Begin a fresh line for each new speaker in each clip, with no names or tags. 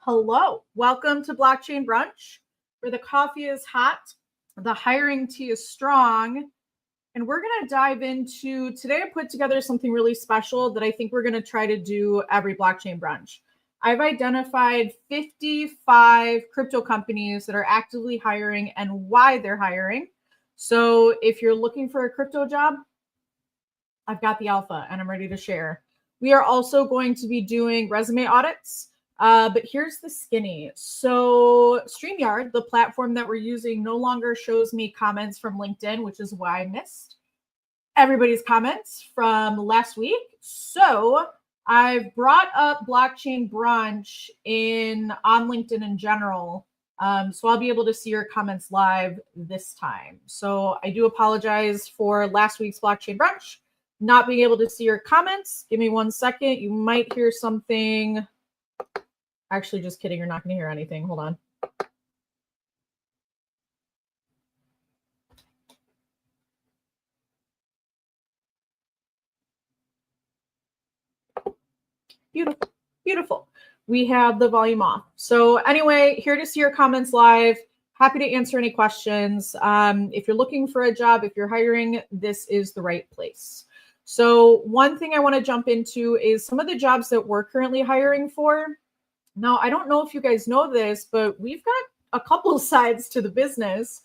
Hello, welcome to Blockchain Brunch, where the coffee is hot, the hiring tea is strong, and we're going to dive into today. I put together something really special that I think we're going to try to do every Blockchain Brunch. I've identified 55 crypto companies that are actively hiring and why they're hiring. So if you're looking for a crypto job, I've got the alpha and I'm ready to share. We are also going to be doing resume audits. But here's the skinny. So StreamYard, the platform that we're using, no longer shows me comments from LinkedIn, which is why I missed everybody's comments from last week. So I've brought up Blockchain Brunch on LinkedIn in general. So I'll be able to see your comments live this time. So I do apologize for last week's Blockchain Brunch not being able to see your comments. Give me 1 second. You might hear something. Actually, just kidding. You're not going to hear anything. Hold on. Beautiful. Beautiful. We have the volume off. So anyway, here to see your comments live. Happy to answer any questions. If you're looking for a job, if you're hiring, this is the right place. So one thing I want to jump into is some of the jobs that we're currently hiring for. Now, I don't know if you guys know this, but we've got a couple sides to the business.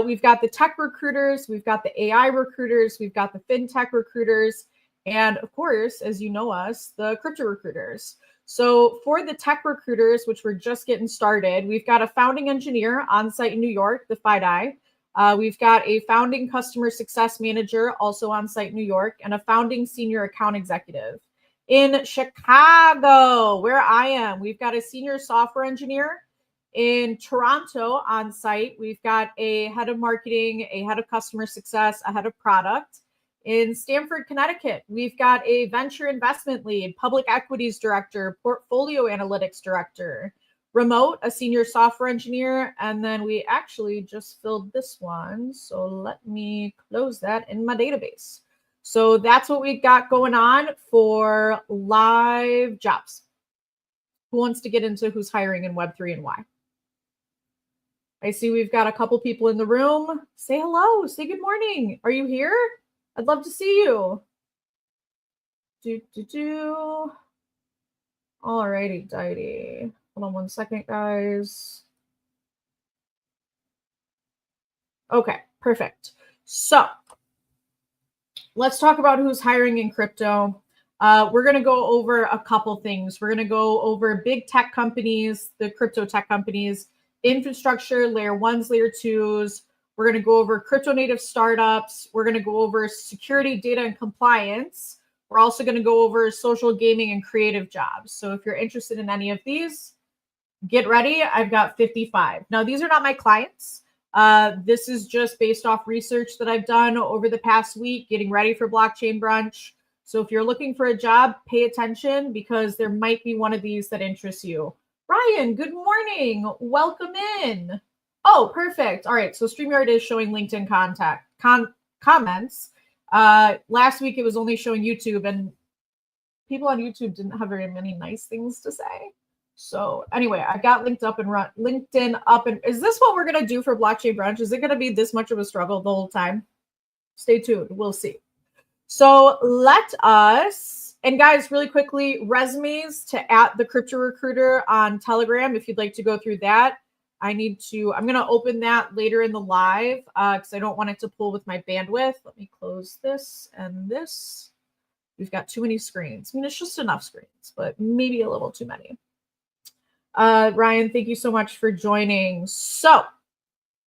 We've got the tech recruiters, we've got the AI recruiters, we've got the fintech recruiters, and of course, as you know us, the crypto recruiters. So for the tech recruiters, which we're just getting started, we've got a founding engineer on site in New York, the FIDI. We've got a founding customer success manager, also on site in New York, and a founding senior account executive. In Chicago, where I am, we've got a senior software engineer. In Toronto on site, we've got a head of marketing, a head of customer success, a head of product. In Stamford, Connecticut, we've got a venture investment lead, public equities director, portfolio analytics director. Remote, a senior software engineer, and then we actually just filled this one. So let me close that in my database. So that's what we got going on for live jobs. Who wants to get into who's hiring in Web3 and why? I see we've got a couple people in the room. Say hello. Say good morning. Are you here? I'd love to see you. All righty, Dighty. Hold on 1 second, guys. Okay, perfect. So let's talk about who's hiring in crypto. We're going to go over a couple things. We're going to go over big tech companies, the crypto tech companies, infrastructure, layer ones, layer twos. We're going to go over crypto native startups. We're going to go over security, data, and compliance. We're also going to go over social gaming and creative jobs. So if you're interested in any of these, get ready. I've got 55. Now, these are not my clients. This is just based off research that I've done over the past week, getting ready for Blockchain Brunch. So if you're looking for a job, pay attention because there might be one of these that interests you. Ryan, good morning. Welcome in. Oh, perfect. All right. So StreamYard is showing LinkedIn comments. Last week, it was only showing YouTube, and people on YouTube didn't have very many nice things to say. So anyway, I got LinkedIn up. And is this what we're going to do for Blockchain Brunch? Is it going to be this much of a struggle the whole time? Stay tuned. We'll see. So let us, and guys, really quickly, resumes to @the crypto recruiter on Telegram. If you'd like to go through that, I'm going to open that later in the live because I don't want it to pull with my bandwidth. Let me close this and this. We've got too many screens. I mean, it's just enough screens, but maybe a little too many. Ryan, thank you so much for joining. So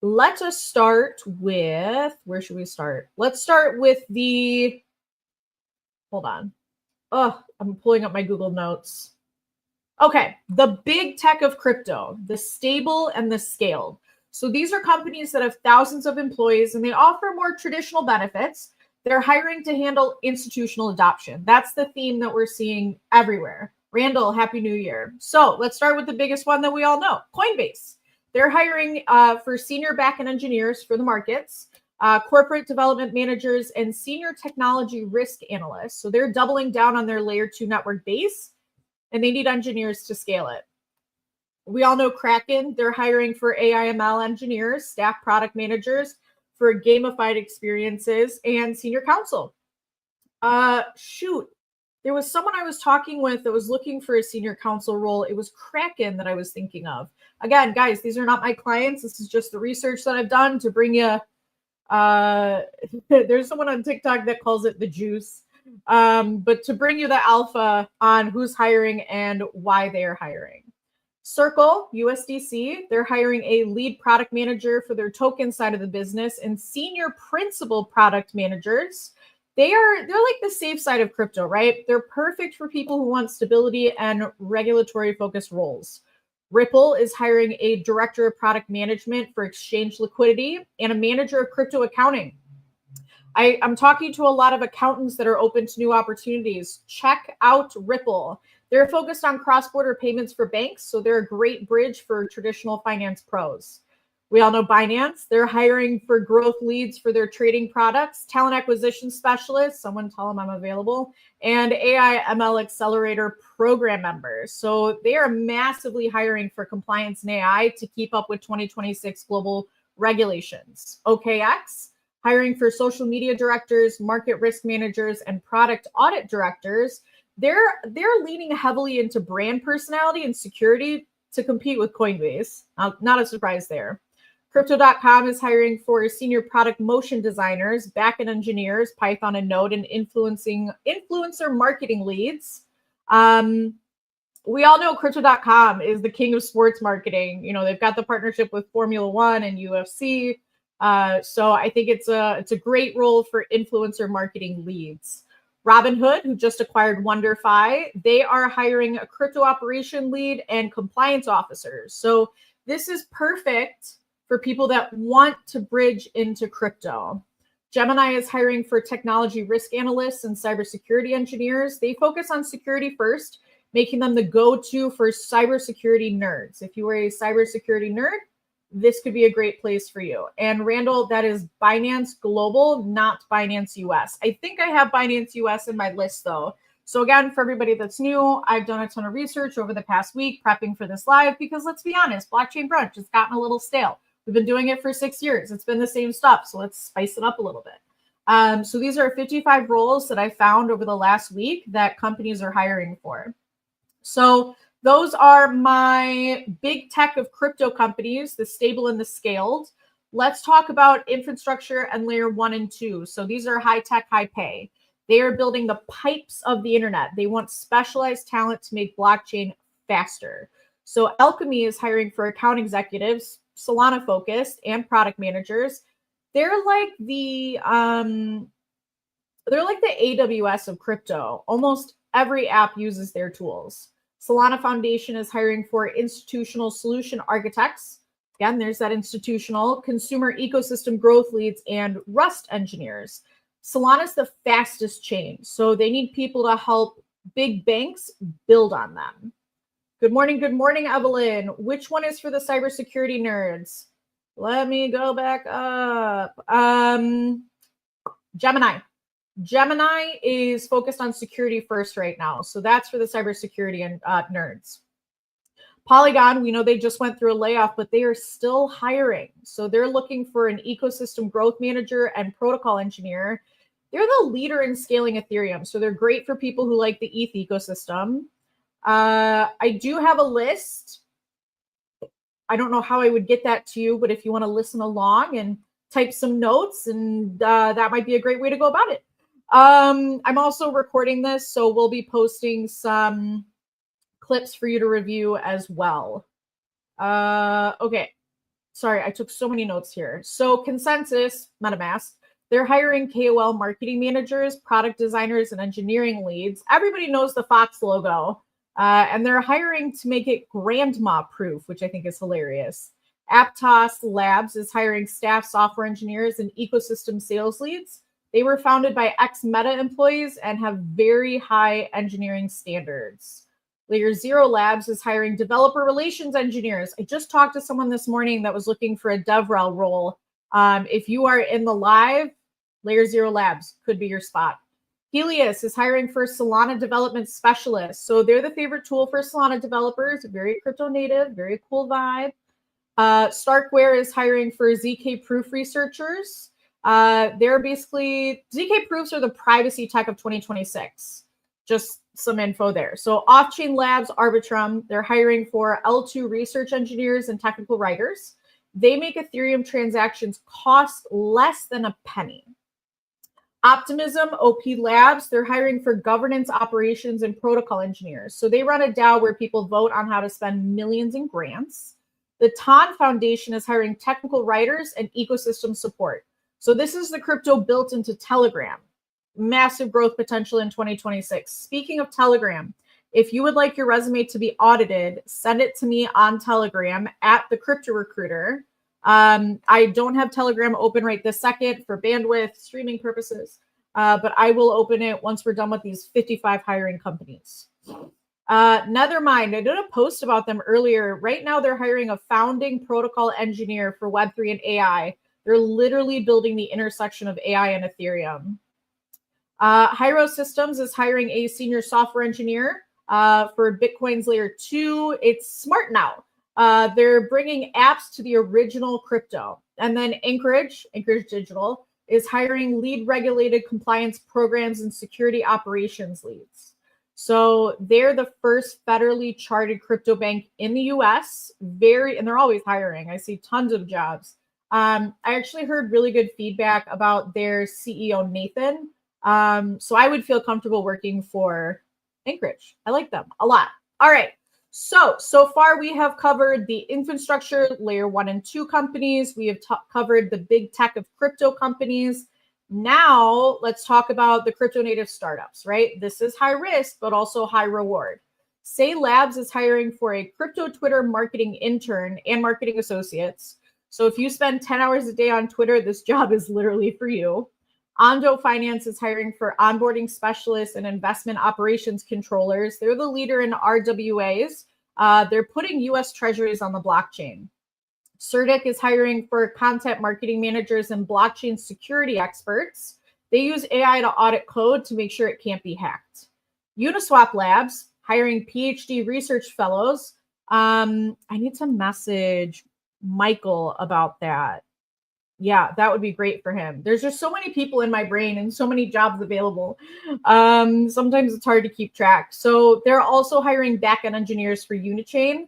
let us start with, where should we start? Let's start with hold on. Oh, I'm pulling up my Google Notes. Okay, the big tech of crypto, the stable and the scaled. So these are companies that have thousands of employees and they offer more traditional benefits. They're hiring to handle institutional adoption. That's the theme that we're seeing everywhere. Randall, Happy New Year. So let's start with the biggest one that we all know, Coinbase. They're hiring for senior backend engineers for the markets, corporate development managers, and senior technology risk analysts. So they're doubling down on their layer 2 network base, and they need engineers to scale it. We all know Kraken. They're hiring for AI/ML engineers, staff product managers for gamified experiences, and senior counsel. Shoot. There was someone I was talking with that was looking for a senior counsel role. It was Kraken that I was thinking of. Again, guys, these are not my clients. This is just the research that I've done to bring you. There's someone on TikTok that calls it the juice. But to bring you the alpha on who's hiring and why they are hiring. Circle, USDC, they're hiring a lead product manager for their token side of the business and senior principal product managers. They're like the safe side of crypto, right? They're perfect for people who want stability and regulatory focused roles. Ripple is hiring a director of product management for exchange liquidity and a manager of crypto accounting. I'm talking to a lot of accountants that are open to new opportunities. Check out Ripple. They're focused on cross-border payments for banks, so they're a great bridge for traditional finance pros. We all know Binance. They're hiring for growth leads for their trading products, talent acquisition specialists, someone tell them I'm available, and AI/ML accelerator program members. So they are massively hiring for compliance and AI to keep up with 2026 global regulations. OKX, hiring for social media directors, market risk managers, and product audit directors. They're leaning heavily into brand personality and security to compete with Coinbase. Not a surprise there. Crypto.com is hiring for senior product motion designers, backend engineers, Python and Node, and influencer marketing leads. We all know Crypto.com is the king of sports marketing. You know, they've got the partnership with Formula One and UFC. So I think it's a great role for influencer marketing leads. Robinhood, who just acquired WonderFi, they are hiring a crypto operation lead and compliance officers. So this is perfect for people that want to bridge into crypto. Gemini is hiring for technology risk analysts and cybersecurity engineers. They focus on security first, making them the go-to for cybersecurity nerds. If you are a cybersecurity nerd, this could be a great place for you. And Randall, that is Binance Global, not Binance US. I think I have Binance US in my list though. So again, for everybody that's new, I've done a ton of research over the past week prepping for this live because let's be honest, Blockchain Brunch has gotten a little stale. We've been doing it for 6 years. It's been the same stuff. So let's spice it up a little bit. So these are 55 roles that I found over the last week that companies are hiring for. So those are my big tech of crypto companies, the stable and the scaled. Let's talk about infrastructure and layer 1 and 2. So these are high tech, high pay. They are building the pipes of the internet. They want specialized talent to make blockchain faster. So Alchemy is hiring for account executives, Solana focused, and product managers. They're like the AWS of crypto. Almost every app uses their tools. Solana Foundation is hiring for institutional solution architects. Again, there's that institutional, consumer ecosystem growth leads, and Rust engineers. Solana is the fastest chain, so they need people to help big banks build on them. Good morning, Evelyn. Which one is for the cybersecurity nerds? Let me go back up. Gemini. Gemini is focused on security first right now. So that's for the cybersecurity and nerds. Polygon, we know they just went through a layoff, but they are still hiring. So they're looking for an ecosystem growth manager and protocol engineer. They're the leader in scaling Ethereum. So they're great for people who like the ETH ecosystem. I do have a list. I don't know how I would get that to you, but if you want to listen along and type some notes, and that might be a great way to go about it. I'm also recording this, so we'll be posting some clips for you to review as well. Okay. Sorry, I took so many notes here. So Consensus, MetaMask, they're hiring KOL marketing managers, product designers, and engineering leads. Everybody knows the Fox logo. And they're hiring to make it grandma proof, which I think is hilarious. Aptos Labs is hiring staff software engineers and ecosystem sales leads. They were founded by ex-Meta employees and have very high engineering standards. Layer Zero Labs is hiring developer relations engineers. I just talked to someone this morning that was looking for a DevRel role. If you are in the live, Layer Zero Labs could be your spot. Helios is hiring for Solana development specialists. So they're the favorite tool for Solana developers, very crypto native, very cool vibe. Starkware is hiring for ZK proof researchers. They're basically, ZK proofs are the privacy tech of 2026. Just some info there. So Off-Chain Labs, Arbitrum, they're hiring for L2 research engineers and technical writers. They make Ethereum transactions cost less than a penny. Optimism, OP Labs, they're hiring for governance, operations, and protocol engineers. So they run a DAO where people vote on how to spend millions in grants. The TON Foundation is hiring technical writers and ecosystem support. So this is the crypto built into Telegram. Massive growth potential in 2026. Speaking of Telegram, if you would like your resume to be audited, send it to me on Telegram at the Crypto Recruiter. I don't have Telegram open right this second for bandwidth, streaming purposes, but I will open it once we're done with these 55 hiring companies. Nethermind, I did a post about them earlier. Right now, they're hiring a founding protocol engineer for Web3 and AI. They're literally building the intersection of AI and Ethereum. Hyro Systems is hiring a senior software engineer for Bitcoin's layer 2. It's smart now. They're bringing apps to the original crypto. And then Anchorage Digital, is hiring lead regulated compliance programs and security operations leads. So they're the first federally chartered crypto bank in the US. And they're always hiring. I see tons of jobs. I actually heard really good feedback about their CEO, Nathan. So I would feel comfortable working for Anchorage. I like them a lot. All right. So far we have covered the infrastructure layer 1 and 2 companies. We have covered the big tech of crypto companies. Now let's talk about the crypto native startups, right? This is high risk, but also high reward. Say Labs is hiring for a crypto Twitter marketing intern and marketing associates. So if you spend 10 hours a day on Twitter, this job is literally for you. Ondo Finance is hiring for onboarding specialists and investment operations controllers. They're the leader in RWAs. They're putting US treasuries on the blockchain. Certic is hiring for content marketing managers and blockchain security experts. They use AI to audit code to make sure it can't be hacked. Uniswap Labs, hiring PhD research fellows. I need to message Michael about that. Yeah, that would be great for him. There's just so many people in my brain and so many jobs available. Sometimes it's hard to keep track. So they're also hiring backend engineers for Unichain.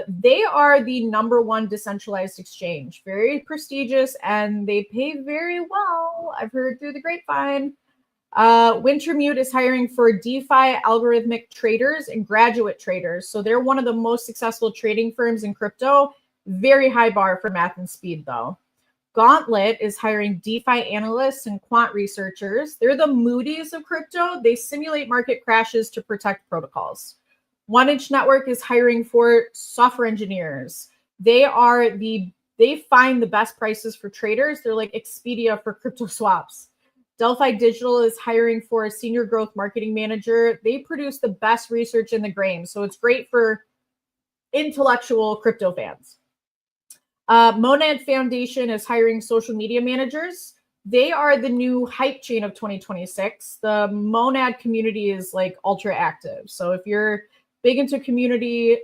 They are the #1 decentralized exchange, very prestigious, and they pay very well. I've heard through the grapevine. Wintermute is hiring for DeFi algorithmic traders and graduate traders. So they're one of the most successful trading firms in crypto. Very high bar for math and speed, though. Gauntlet is hiring DeFi analysts and quant researchers. They're the Moody's of crypto. They simulate market crashes to protect protocols. 1inch Network is hiring for software engineers. They find the best prices for traders. They're like Expedia for crypto swaps. Delphi Digital is hiring for a senior growth marketing manager. They produce the best research in the game. So it's great for intellectual crypto fans. Monad Foundation is hiring social media managers. They are the new hype chain of 2026. The Monad community is like ultra active. So if you're big into community,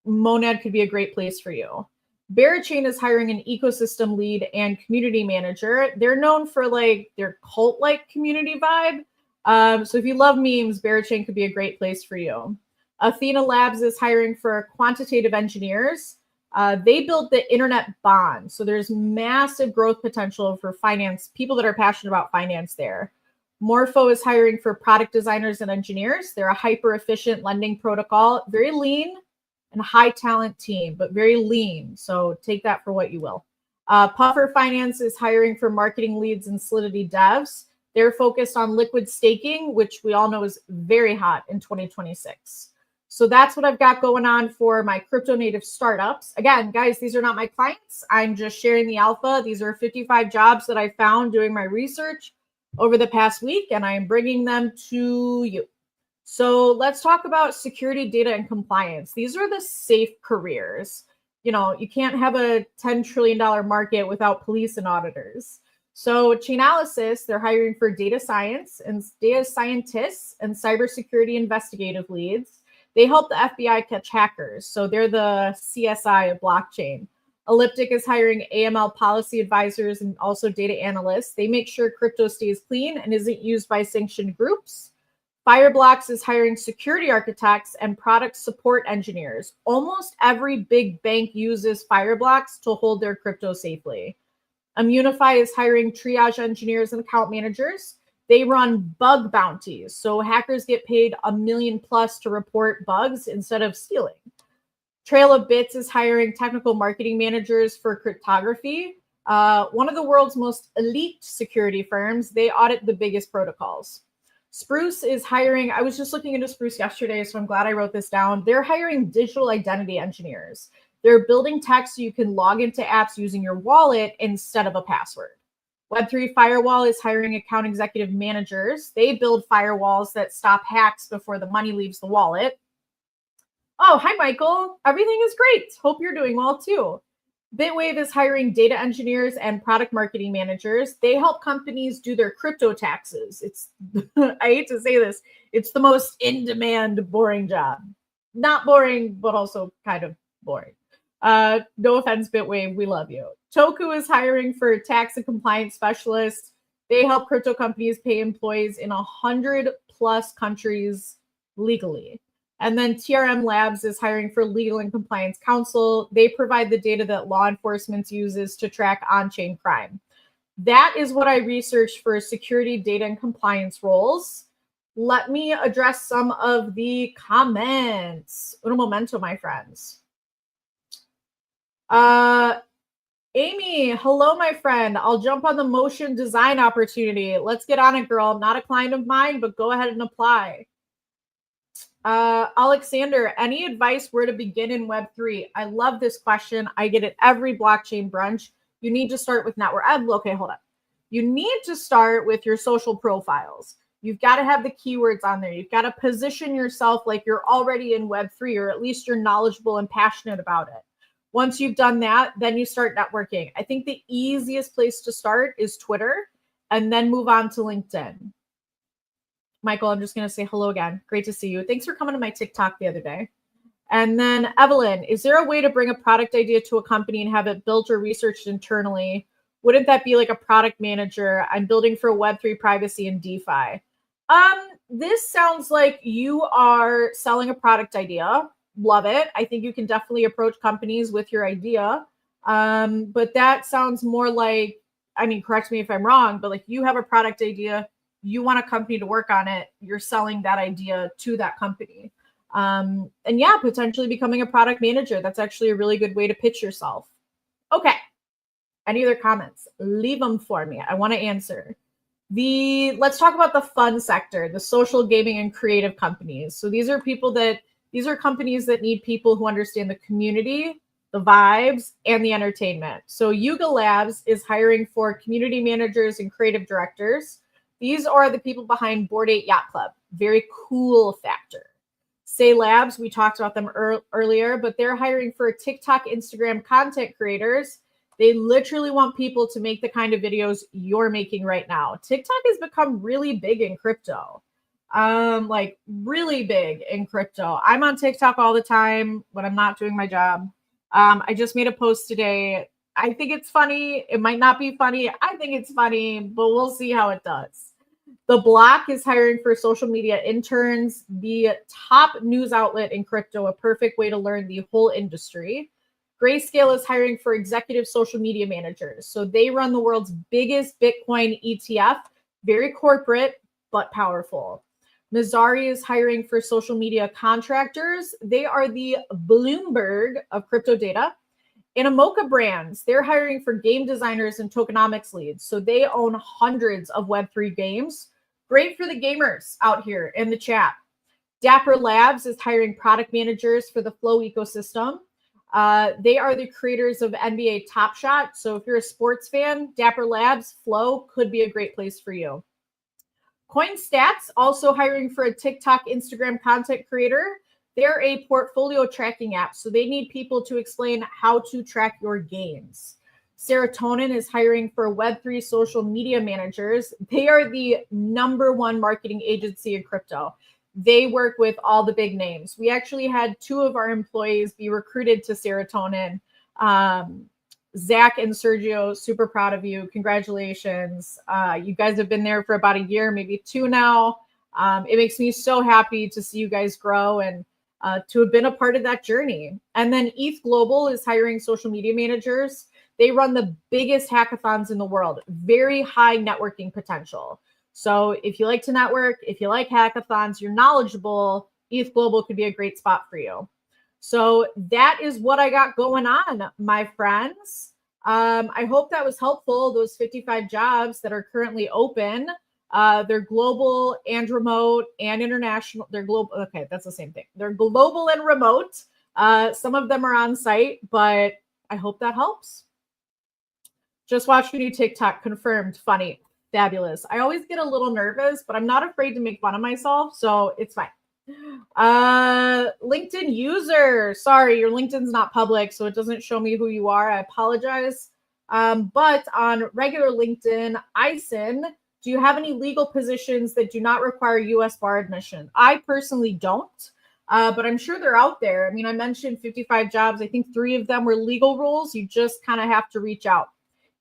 Monad could be a great place for you. Barachain is hiring an ecosystem lead and community manager. They're known for like their cult-like community vibe. So if you love memes, Barachain could be a great place for you. Athena Labs is hiring for quantitative engineers. They built the internet bond. So there's massive growth potential for finance, people that are passionate about finance there. Morpho is hiring for product designers and engineers. They're a hyper efficient lending protocol, very lean and high talent team, but very lean. So take that for what you will. Puffer Finance is hiring for marketing leads and Solidity devs. They're focused on liquid staking, which we all know is very hot in 2026. So that's what I've got going on for my crypto native startups. Again, guys, these are not my clients. I'm just sharing the alpha. These are 55 jobs that I found doing my research over the past week, and I am bringing them to you. So let's talk about security, data, and compliance. These are the safe careers. You know, you can't have a $10 trillion market without police and auditors. So Chainalysis, they're hiring for data science and data scientists and cybersecurity investigative leads. They help the FBI catch hackers. So they're the CSI of blockchain. Elliptic is hiring AML policy advisors and also data analysts. They make sure crypto stays clean and isn't used by sanctioned groups. Fireblocks is hiring security architects and product support engineers. Almost every big bank uses Fireblocks to hold their crypto safely. Immunify is hiring triage engineers and account managers. They run bug bounties, so hackers get paid $1 million plus to report bugs instead of stealing. Trail of Bits is hiring technical marketing managers for cryptography. One of the world's most elite security firms. They audit the biggest protocols. Spruce is hiring, I was just looking into Spruce yesterday, so I'm glad I wrote this down. They're hiring digital identity engineers. They're building tech so you can log into apps using your wallet instead of a password. Web3 Firewall is hiring account executive managers. They build firewalls that stop hacks before the money leaves the wallet. Oh, hi, Michael. Everything is great. Hope you're doing well, too. Bitwave is hiring data engineers and product marketing managers. They help companies do their crypto taxes. It's, I hate to say this, it's the most in-demand, boring job. Not boring, but also kind of boring. No offense, Bitwave, we love you. Toku is hiring for tax and compliance specialists. They help crypto companies pay employees in 100 plus countries legally. And then TRM Labs is hiring for legal and compliance counsel. They provide the data that law enforcement uses to track on-chain crime. That is what I researched for security, data, and compliance roles. Let me address some of the comments. Un momento, my friends. Amy, hello, my friend. I'll jump on the motion design opportunity. Let's get on it, girl. Not a client of mine, but go ahead and apply. Alexander, any advice where to begin in Web3? I love this question. I get it every blockchain brunch. You need to start with network. Okay, hold on. You need to start with your social profiles. You've got to have the keywords on there. You've got to position yourself like you're already in Web3, or at least you're knowledgeable and passionate about it. Once you've done that, then you start networking. I think the easiest place to start is Twitter, and then move on to LinkedIn. Michael, I'm just going to say hello again. Great to see you. Thanks for coming to my TikTok the other day. And then Evelyn, is there a way to bring a product idea to a company and have it built or researched internally? Wouldn't that be like a product manager? I'm building for Web3 privacy and DeFi. This sounds like you are selling a product idea. Love it. I think you can definitely approach companies with your idea. But that sounds more like, I mean, correct me if I'm wrong, but like you have a product idea, you want a company to work on it, you're selling that idea to that company. And yeah, potentially becoming a product manager. That's actually a really good way to pitch yourself. Okay. Any other comments? Leave them for me. I want to answer. Let's talk about the fun sector, the social gaming and creative companies. So these are companies that need people who understand the community, the vibes, and the entertainment. So Yuga Labs is hiring for community managers and creative directors. These are the people behind Bored Ape Yacht Club. Very cool factor. Say Labs, we talked about them earlier, but they're hiring for TikTok, Instagram content creators. They literally want people to make the kind of videos you're making right now. TikTok has become really big in crypto. Like really big in crypto. I'm on TikTok all the time when I'm not doing my job. I just made a post today. I think it's funny. It might not be funny. I think it's funny, but we'll see how it does. The Block is hiring for social media interns, the top news outlet in crypto, a perfect way to learn the whole industry. Grayscale is hiring for executive social media managers. So they run the world's biggest Bitcoin ETF, very corporate, but powerful. Mizari is hiring for social media contractors. They are the Bloomberg of crypto data. Animoca Brands, they're hiring for game designers and tokenomics leads. So they own hundreds of Web3 games. Great for the gamers out here in the chat. Dapper Labs is hiring product managers for the Flow ecosystem. They are the creators of NBA Top Shot. So if you're a sports fan, Dapper Labs, Flow could be a great place for you. CoinStats also hiring for a TikTok, Instagram content creator. They're a portfolio tracking app, so they need people to explain how to track your gains. Serotonin is hiring for Web3 social media managers. They are the #1 marketing agency in crypto. They work with all the big names. We actually had 2 of our employees be recruited to Serotonin. Zach and Sergio, super proud of you. Congratulations. You guys have been there for about a year, maybe 2 now. It makes me so happy to see you guys grow and to have been a part of that journey. And then ETH Global is hiring social media managers. They run the biggest hackathons in the world, very high networking potential. So if you like to network, if you like hackathons, you're knowledgeable, ETH Global could be a great spot for you. So that is what I got going on, my friends. I hope that was helpful. Those 55 jobs that are currently open, they're global and remote and international. They're global. Okay, that's the same thing. They're global and remote. Some of them are on site, but I hope that helps. Just watched your new TikTok. Confirmed. Funny. Fabulous. I always get a little nervous, but I'm not afraid to make fun of myself, so it's fine. LinkedIn user. Sorry, your LinkedIn's not public, so it doesn't show me who you are. I apologize. But on regular LinkedIn, ISIN, do you have any legal positions that do not require U.S. bar admission? I personally don't, but I'm sure they're out there. I mean, I mentioned 55 jobs. I think 3 of them were legal roles. You just kind of have to reach out.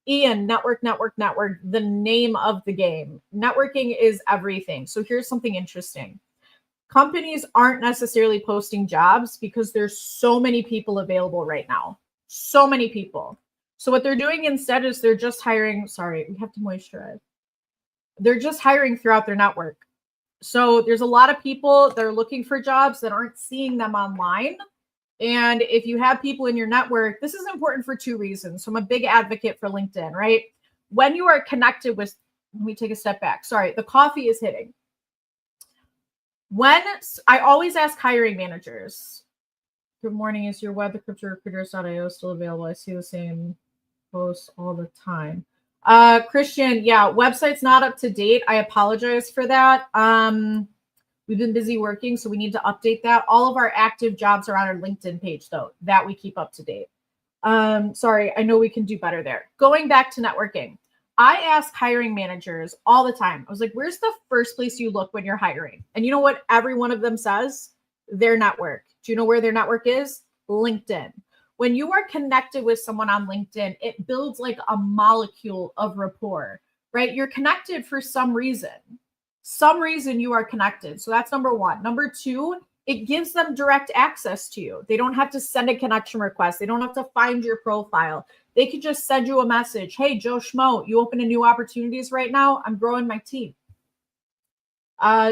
Ian, network, the name of the game. Networking is everything. So here's something interesting. Companies aren't necessarily posting jobs because there's so many people available right now. So many people. So what they're doing instead is they're just hiring. Sorry, we have to moisturize. They're just hiring throughout their network. So there's a lot of people that are looking for jobs that aren't seeing them online. And if you have people in your network, this is important for 2 reasons. So I'm a big advocate for LinkedIn, right? When you are connected with, let me take a step back. Sorry, the coffee is hitting. When I always ask hiring managers, good morning, is your web cryptorecruiters.io still available? I see the same posts all the time. Christian, yeah, website's not up to date. I apologize for that. We've been busy working, so we need to update that. All of our active jobs are on our LinkedIn page, though. That we keep up to date. Sorry, I know we can do better there. Going back to networking. I ask hiring managers all the time. I was like, where's the first place you look when you're hiring? And you know what every one of them says? Their network. Do you know where their network is? LinkedIn. When you are connected with someone on LinkedIn, it builds like a molecule of rapport, right? You're connected for some reason. Some reason you are connected. So that's number 1. Number 2, it gives them direct access to you. They don't have to send a connection request. They don't have to find your profile. They could just send you a message. Hey, Joe Schmo, you open to new opportunities right now? I'm growing my team.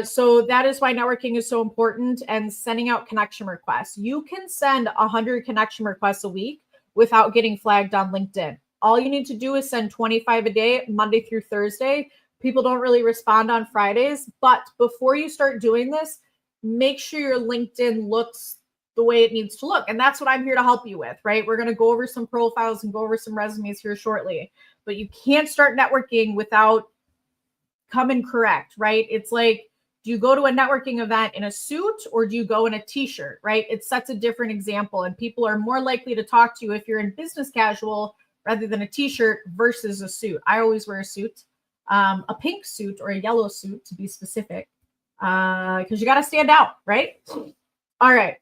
So that is why networking is so important and sending out connection requests. You can send 100 connection requests a week without getting flagged on LinkedIn. All you need to do is send 25 a day, Monday through Thursday. People don't really respond on Fridays, but before you start doing this, make sure your LinkedIn looks the way it needs to look. And that's what I'm here to help you with, right? We're going to go over some profiles and go over some resumes here shortly, but you can't start networking without coming correct, right? It's like, do you go to a networking event in a suit or do you go in a t-shirt, right? It sets a different example and people are more likely to talk to you if you're in business casual rather than a t-shirt versus a suit. I always wear a suit. A pink suit or a yellow suit to be specific, because you got to stand out, right? All right.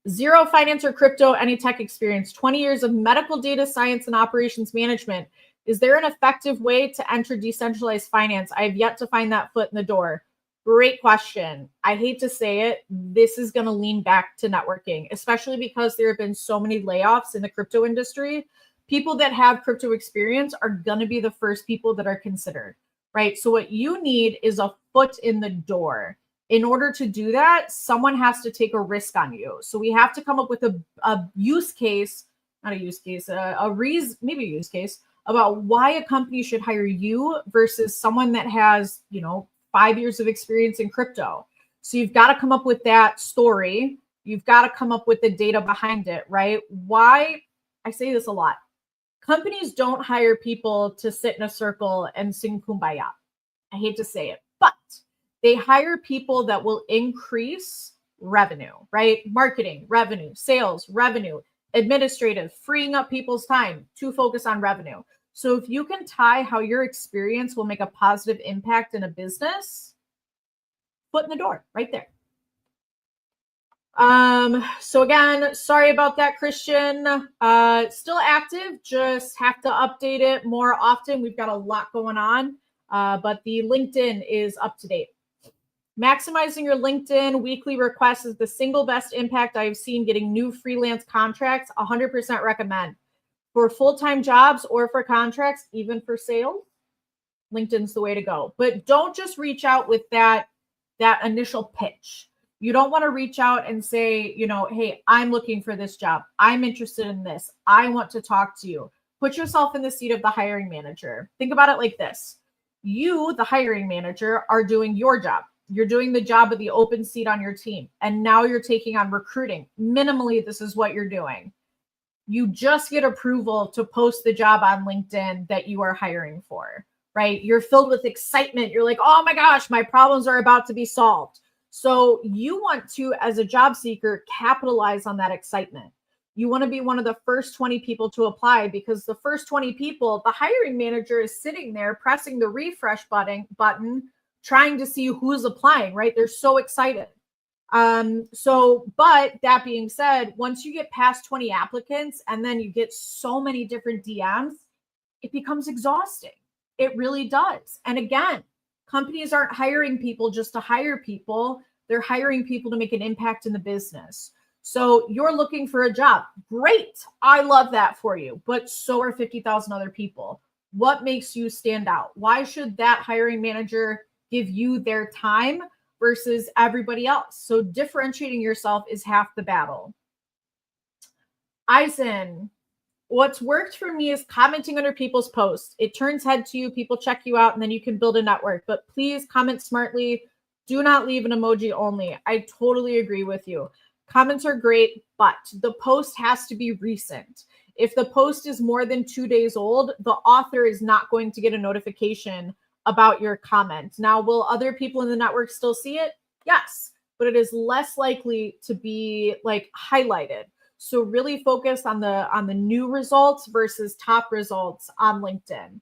Zero finance or crypto, any tech experience, 20 years of medical data science and operations management. Is there an effective way to enter decentralized finance? I have yet to find that foot in the door. Great question. I hate to say it. This is going to lean back to networking, especially because there have been so many layoffs in the crypto industry. People that have crypto experience are going to be the first people that are considered, right? So what you need is a foot in the door. In order to do that, someone has to take a risk on you. So we have to come up with a use case, not a use case, maybe a use case about why a company should hire you versus someone that has, 5 years of experience in crypto. So you've got to come up with that story. You've got to come up with the data behind it, right? Why? I say this a lot. Companies don't hire people to sit in a circle and sing kumbaya. I hate to say it, but they hire people that will increase revenue, right? Marketing, revenue, sales, revenue. administrative, freeing up people's time to focus on revenue. So if you can tie how your experience will make a positive impact in a business, foot in the door right there. So again, sorry about that, Christian. Still active, just have to update it more often. We've got a lot going on, but the LinkedIn is up to date. Maximizing your LinkedIn weekly requests is the single best impact I've seen getting new freelance contracts. 100% recommend for full-time jobs or for contracts, even for sales. LinkedIn's the way to go. But don't just reach out with that initial pitch. You don't want to reach out and say, hey, I'm looking for this job. I'm interested in this. I want to talk to you. Put yourself in the seat of the hiring manager. Think about it like this. You, the hiring manager, are doing your job. You're doing the job of the open seat on your team. And now you're taking on recruiting. Minimally, this is what you're doing. You just get approval to post the job on LinkedIn that you are hiring for, right? You're filled with excitement. You're like, oh my gosh, my problems are about to be solved. So you want to, as a job seeker, capitalize on that excitement. You want to be one of the first 20 people to apply, because the first 20 people, the hiring manager is sitting there pressing the refresh button, trying to see who's applying, right? They're so excited. But that being said, once you get past 20 applicants and then you get so many different DMs, it becomes exhausting. It really does. And again, companies aren't hiring people just to hire people. They're hiring people to make an impact in the business. So you're looking for a job. Great. I love that for you. But so are 50,000 other people. What makes you stand out? Why should that hiring manager give you their time versus everybody else? So differentiating yourself is half the battle. Eisen, what's worked for me is commenting under people's posts. It turns head to you, people check you out, and then you can build a network. But please comment smartly. Do not leave an emoji only. I totally agree with you. Comments are great, but the post has to be recent. If the post is more than 2 days old, the author is not going to get a notification about your comment. Now, will other people in the network still see it? Yes, but it is less likely to be like highlighted. So really focus on the new results versus top results on LinkedIn.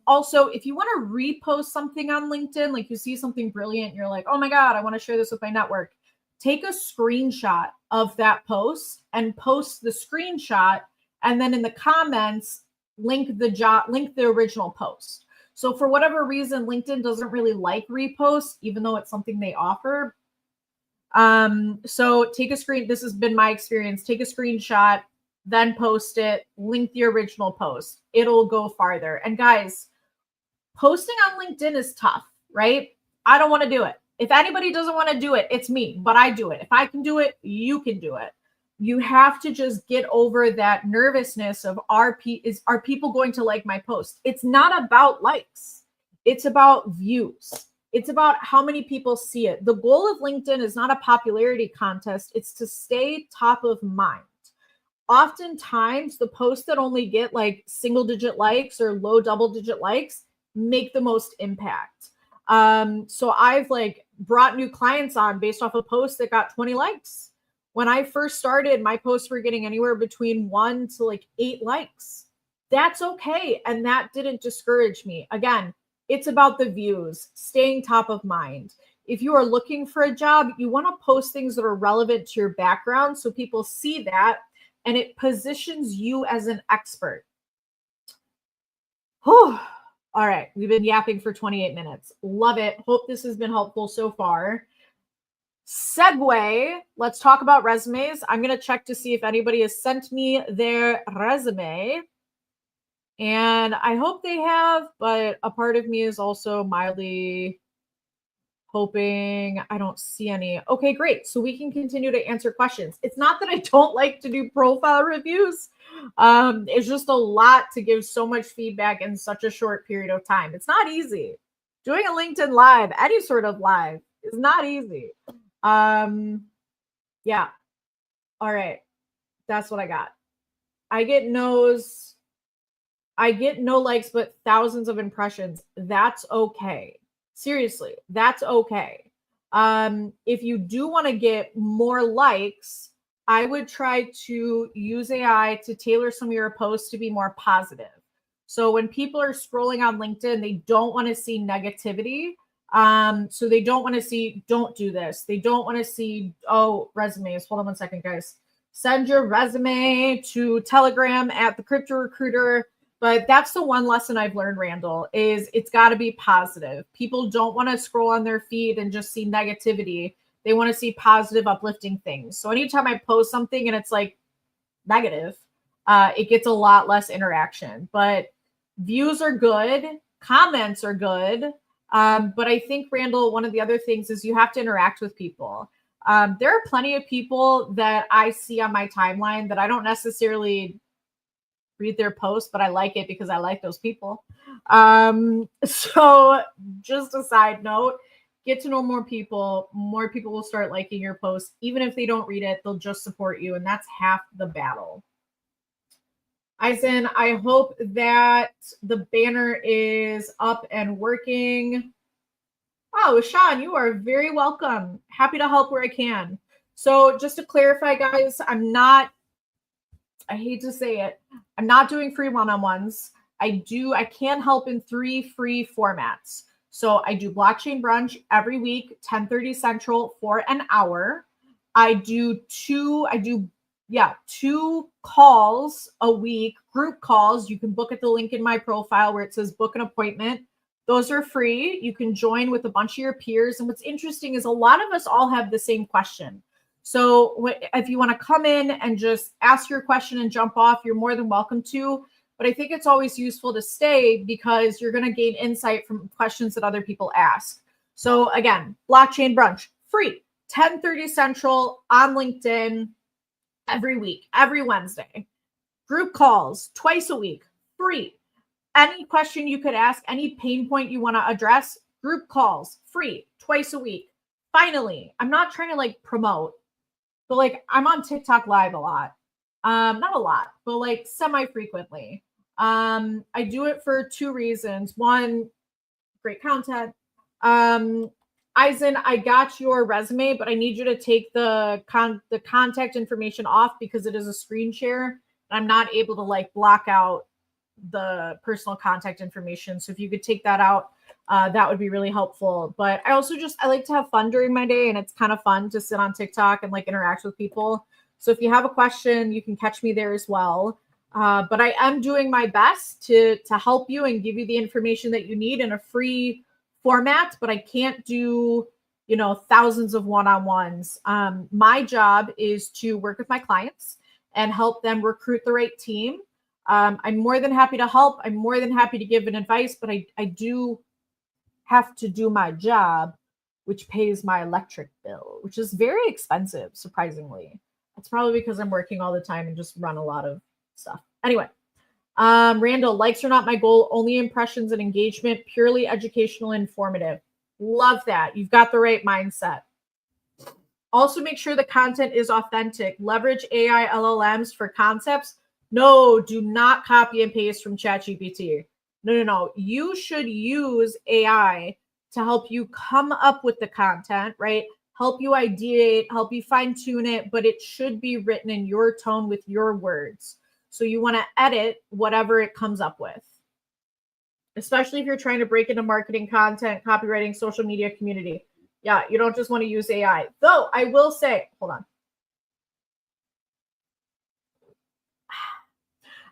Also, if you want to repost something on LinkedIn, like you see something brilliant, you're like, oh my God, I want to share this with my network. Take a screenshot of that post and post the screenshot. And then in the comments, link the original post. So for whatever reason, LinkedIn doesn't really like reposts, even though it's something they offer. So this has been my experience. Take a screenshot, then post it, link the original post. It'll go farther. And guys, posting on LinkedIn is tough, right? I don't want to do it. If anybody doesn't want to do it, it's me, but I do it. If I can do it, you can do it. You have to just get over that nervousness of are people going to like my post? It's not about likes. It's about views. It's about how many people see it. The goal of LinkedIn is not a popularity contest. It's to stay top of mind. Oftentimes, the posts that only get like single-digit likes or low double-digit likes make the most impact. So I've like brought new clients on based off a post that got 20 likes. When I first started, my posts were getting anywhere between 1 to like 8 likes. That's okay. And that didn't discourage me. Again, it's about the views, staying top of mind. If you are looking for a job, you want to post things that are relevant to your background so people see that and it positions you as an expert. Whew. All right. We've been yapping for 28 minutes. Love it. Hope this has been helpful so far. Segue, let's talk about resumes. I'm going to check to see if anybody has sent me their resume. And I hope they have, but a part of me is also mildly hoping I don't see any. Okay, great. So we can continue to answer questions. It's not that I don't like to do profile reviews. It's just a lot to give so much feedback in such a short period of time. It's not easy. Doing a LinkedIn live, any sort of live, is not easy. Yeah. All right. That's what I got. I get no likes, but thousands of impressions. That's okay. Seriously, that's okay. If you do want to get more likes, I would try to use AI to tailor some of your posts to be more positive. So when people are scrolling on LinkedIn, they don't want to see negativity. So they don't want to see, don't do this. They don't want to see, oh, resumes. Hold on one second, guys. Send your resume to Telegram at the Crypto Recruiter. But that's the one lesson I've learned, Randall, is it's got to be positive. People don't want to scroll on their feed and just see negativity. They want to see positive, uplifting things. So anytime I post something and it's like negative, it gets a lot less interaction. But views are good, comments are good. But I think, Randall, one of the other things is you have to interact with people. There are plenty of people that I see on my timeline that I don't necessarily read their posts, but I like it because I like those people. So just a side note, get to know more people will start liking your posts. Even if they don't read it, they'll just support you. And that's half the battle. Eisen, I hope that the banner is up and working. Oh, Sean, you are very welcome. Happy to help where I can. So just to clarify, guys, I hate to say it, I'm not doing free one-on-ones. I can help in 3 free formats. So I do blockchain brunch every week, 10:30 Central for an hour. I do two calls a week, group calls. You can book at the link in my profile where it says book an appointment. Those are free. You can join with a bunch of your peers. And what's interesting is a lot of us all have the same question. So if you want to come in and just ask your question and jump off, you're more than welcome to. But I think it's always useful to stay because you're going to gain insight from questions that other people ask. So again, blockchain brunch, free, 10:30 Central on LinkedIn every week, every Wednesday. Group calls twice a week, free. Any question you could ask, any pain point you want to address, group calls, free, twice a week. Finally, I'm not trying to like promote, but like I'm on TikTok live a lot. Not a lot, but like semi-frequently. I do it for 2 reasons. One, great content. Eisen, I got your resume, but I need you to take the contact information off because it is a screen share. And I'm not able to like block out the personal contact information. So if you could take that out, that would be really helpful. But I also I like to have fun during my day, and it's kind of fun to sit on TikTok and like interact with people. So if you have a question, you can catch me there as well. But I am doing my best to help you and give you the information that you need in a free format, but I can't do, thousands of one-on-ones. My job is to work with my clients and help them recruit the right team. I'm more than happy to help. I'm more than happy to give an advice, but I do have to do my job, which pays my electric bill, which is very expensive, surprisingly. It's probably because I'm working all the time and just run a lot of stuff. Anyway, Randall, likes are not my goal, only impressions and engagement, purely educational and informative. Love that. You've got the right mindset. Also, make sure the content is authentic. Leverage AI LLMs for concepts. No, do not copy and paste from ChatGPT. No. You should use AI to help you come up with the content, right? Help you ideate, help you fine tune it, but it should be written in your tone with your words. So you want to edit whatever it comes up with, especially if you're trying to break into marketing, content, copywriting, social media community. Yeah, you don't just want to use AI. Though I will say, hold on.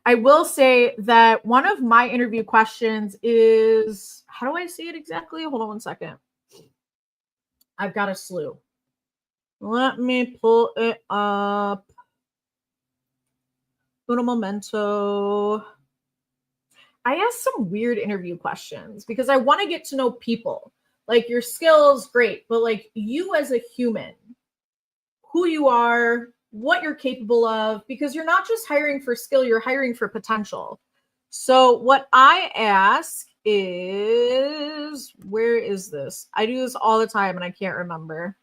I will say that one of my interview questions is, how do I say it exactly? Hold on one second. I've got a slew. Let me pull it up. Un momento. I asked some weird interview questions because I want to get to know people. Like your skills, great, but like you as a human, who you are, what you're capable of, because you're not just hiring for skill, you're hiring for potential. So what I ask is, where is this? I do this all the time and I can't remember.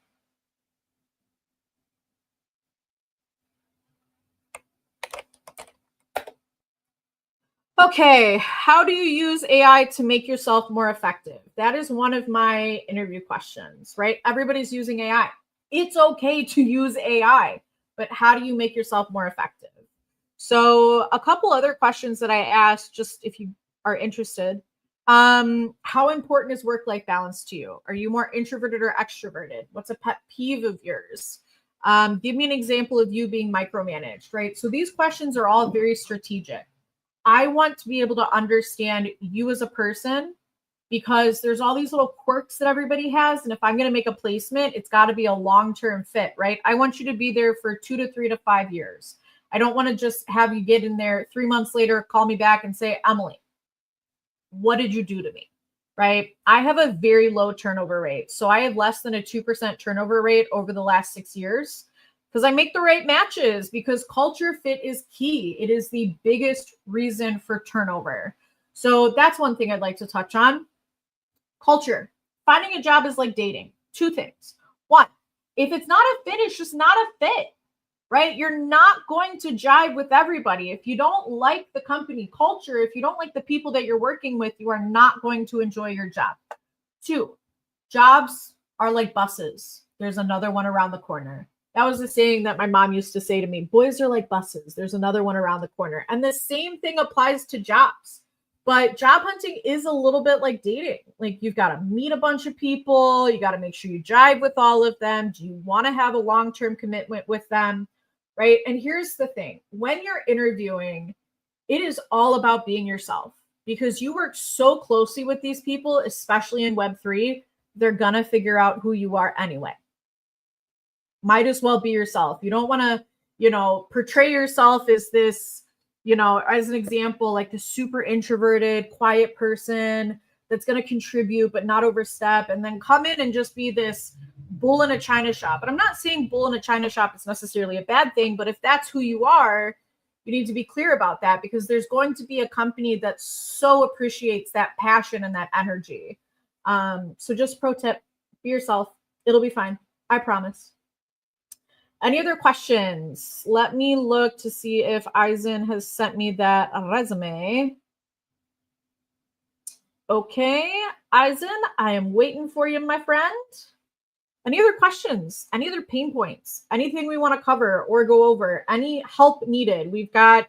Okay, how do you use AI to make yourself more effective? That is one of my interview questions, right? Everybody's using AI. It's okay to use AI, but how do you make yourself more effective? So a couple other questions that I asked, just if you are interested. How important is work-life balance to you? Are you more introverted or extroverted? What's a pet peeve of yours? Give me an example of you being micromanaged, right? So these questions are all very strategic. I want to be able to understand you as a person because there's all these little quirks that everybody has. And if I'm going to make a placement, it's got to be a long-term fit, right? I want you to be there for 2 to 3 to 5 years. I don't want to just have you get in there 3 months later, call me back and say, Emily, what did you do to me? Right? I have a very low turnover rate. So I have less than a 2% turnover rate over the last 6 years because I make the right matches, because culture fit is key. It is the biggest reason for turnover. So that's one thing I'd like to touch on. Culture. Finding a job is like dating. 2 things. 1, if it's not a fit, it's just not a fit, right? You're not going to jive with everybody. If you don't like the company culture, if you don't like the people that you're working with, you are not going to enjoy your job. 2, jobs are like buses. There's another one around the corner. That was a saying that my mom used to say to me, boys are like buses. There's another one around the corner. And the same thing applies to jobs. But job hunting is a little bit like dating. Like, you've got to meet a bunch of people. You got to make sure you jive with all of them. Do you want to have a long-term commitment with them? Right? And here's the thing. When you're interviewing, it is all about being yourself, because you work so closely with these people, especially in Web3, they're going to figure out who you are anyway. Might as well be yourself. You don't want to, portray yourself as this, as an example, like the super introverted, quiet person that's going to contribute but not overstep, and then come in and just be this bull in a china shop. And I'm not saying bull in a china shop is necessarily a bad thing, but if that's who you are, you need to be clear about that, because there's going to be a company that so appreciates that passion and that energy. So just pro tip, be yourself. It'll be fine. I promise. Any other questions? Let me look to see if Eisen has sent me that resume. Okay, Eisen, I am waiting for you, my friend. Any other questions? Any other pain points? Anything we want to cover or go over? Any help needed? We've got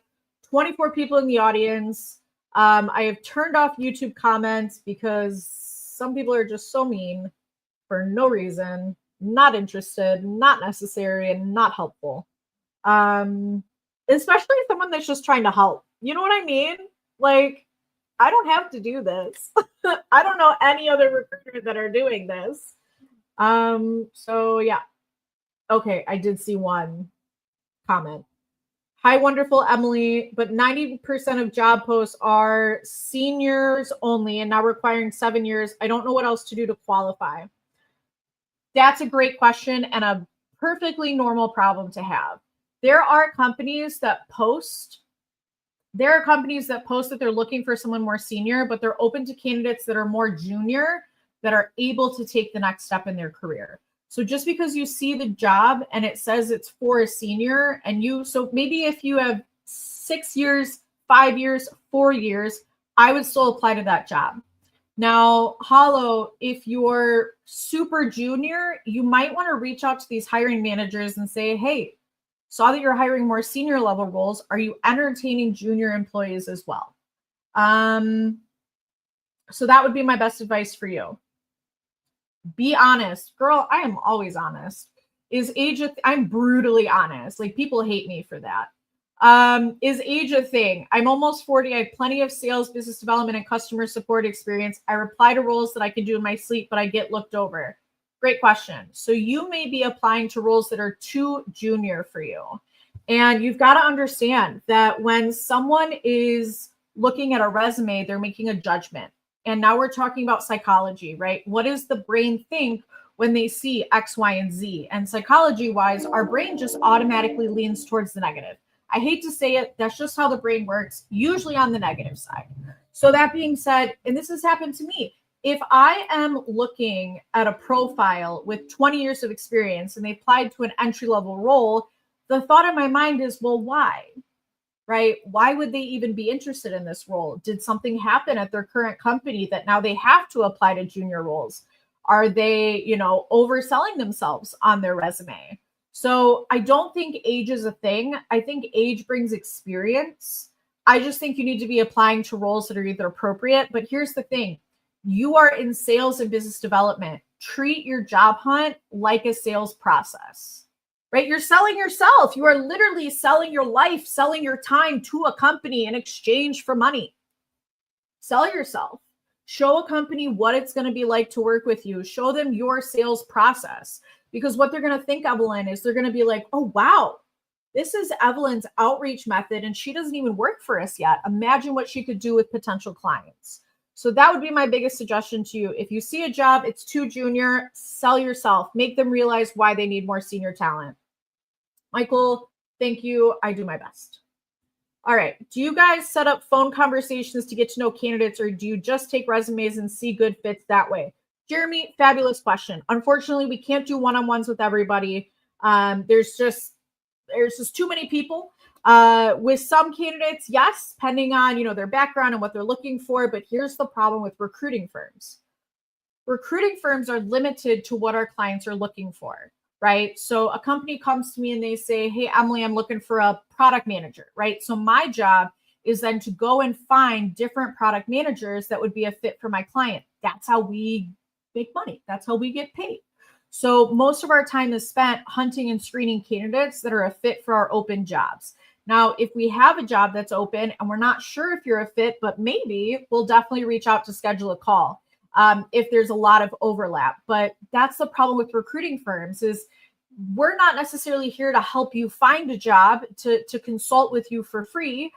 24 people in the audience. I have turned off YouTube comments because some people are just so mean for no reason, not interested, not necessary, and not helpful. Especially someone that's just trying to help. You know what I mean? Like, I don't have to do this. I don't know any other recruiter that are doing this. So yeah. Okay, I did see one comment. Hi, wonderful Emily, but 90% of job posts are seniors only and now requiring 7 years. I don't know what else to do to qualify. That's a great question and a perfectly normal problem to have. There are companies that post that they're looking for someone more senior, but they're open to candidates that are more junior, that are able to take the next step in their career. So just because you see the job and it says it's for a senior, so maybe if you have 6 years, 5 years, 4 years, I would still apply to that job. Now, Hollow, if you're super junior, you might want to reach out to these hiring managers and say, hey, saw that you're hiring more senior level roles. Are you entertaining junior employees as well? So that would be my best advice for you. Be honest. Girl, I am always honest. I'm brutally honest. Like, people hate me for that. Is age a thing? I'm almost 40. I have plenty of sales, business development, and customer support experience. I reply to roles that I can do in my sleep, but I get looked over. Great question. So you may be applying to roles that are too junior for you. And you've got to understand that when someone is looking at a resume, they're making a judgment. And now we're talking about psychology, right? What does the brain think when they see X, Y, and Z? And psychology-wise, our brain just automatically leans towards the negative. I hate to say it, that's just how the brain works, usually on the negative side. So that being said, and this has happened to me, if I am looking at a profile with 20 years of experience and they applied to an entry-level role, the thought in my mind is, well, why? Right? Why would they even be interested in this role? Did something happen at their current company that now they have to apply to junior roles? Are they, overselling themselves on their resume? So I don't think age is a thing. I think age brings experience. I just think you need to be applying to roles that are either appropriate. But here's the thing, you are in sales and business development. Treat your job hunt like a sales process, right? You're selling yourself. You are literally selling your life, selling your time to a company in exchange for money. Sell yourself. Show a company what it's going to be like to work with you. Show them your sales process. Because what they're going to think, Evelyn, is they're going to be like, oh, wow, this is Evelyn's outreach method, and she doesn't even work for us yet. Imagine what she could do with potential clients. So that would be my biggest suggestion to you. If you see a job, it's too junior, sell yourself. Make them realize why they need more senior talent. Michael, thank you. I do my best. All right. Do you guys set up phone conversations to get to know candidates, or do you just take resumes and see good fits that way? Jeremy, fabulous question. Unfortunately, we can't do one-on-ones with everybody. There's just too many people. With some candidates, yes, depending on their background and what they're looking for. But here's the problem with recruiting firms. Recruiting firms are limited to what our clients are looking for, right? So a company comes to me and they say, hey, Emily, I'm looking for a product manager, right? So my job is then to go and find different product managers that would be a fit for my client. That's how we make money. That's how we get paid. So most of our time is spent hunting and screening candidates that are a fit for our open jobs. Now, if we have a job that's open and we're not sure if you're a fit, but maybe, we'll definitely reach out to schedule a call if there's a lot of overlap. But that's the problem with recruiting firms is we're not necessarily here to help you find a job, to consult with you for free.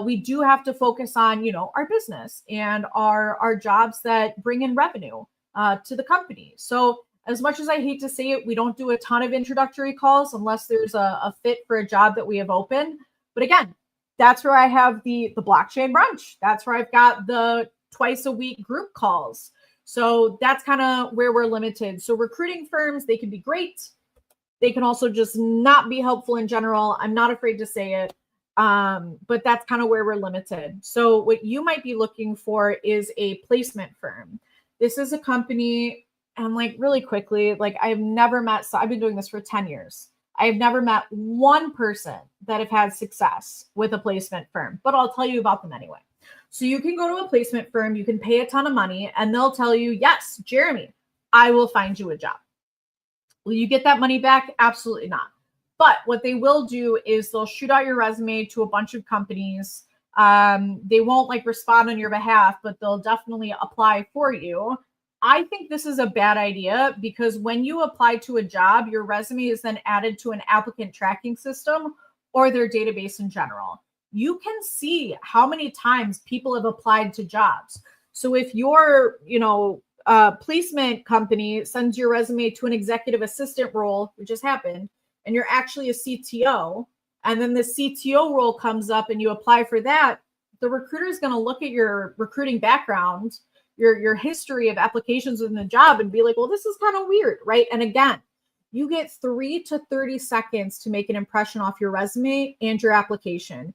We do have to focus on, our business and our jobs that bring in revenue to the company. So as much as I hate to say it, we don't do a ton of introductory calls unless there's a fit for a job that we have open. But again, that's where I have the blockchain brunch. That's where I've got the twice a week group calls. So that's kind of where we're limited. So recruiting firms, they can be great. They can also just not be helpful in general. I'm not afraid to say it. But that's kind of where we're limited. So what you might be looking for is a placement firm. This is a company, and really quickly, I've never met, so I've been doing this for 10 years. I've never met one person that have had success with a placement firm, but I'll tell you about them anyway. So you can go to a placement firm, you can pay a ton of money, and they'll tell you, yes, Jeremy, I will find you a job. Will you get that money back? Absolutely not. But what they will do is they'll shoot out your resume to a bunch of companies. They won't respond on your behalf, but they'll definitely apply for you. I think this is a bad idea because when you apply to a job, your resume is then added to an applicant tracking system or their database in general. You can see how many times people have applied to jobs. So if your, placement company sends your resume to an executive assistant role, which just happened, and you're actually a CTO, and then the CTO role comes up and you apply for that, the recruiter is going to look at your recruiting background, your history of applications within the job and be like, well, this is kind of weird, right? And again, you get 3 to 30 seconds to make an impression off your resume and your application.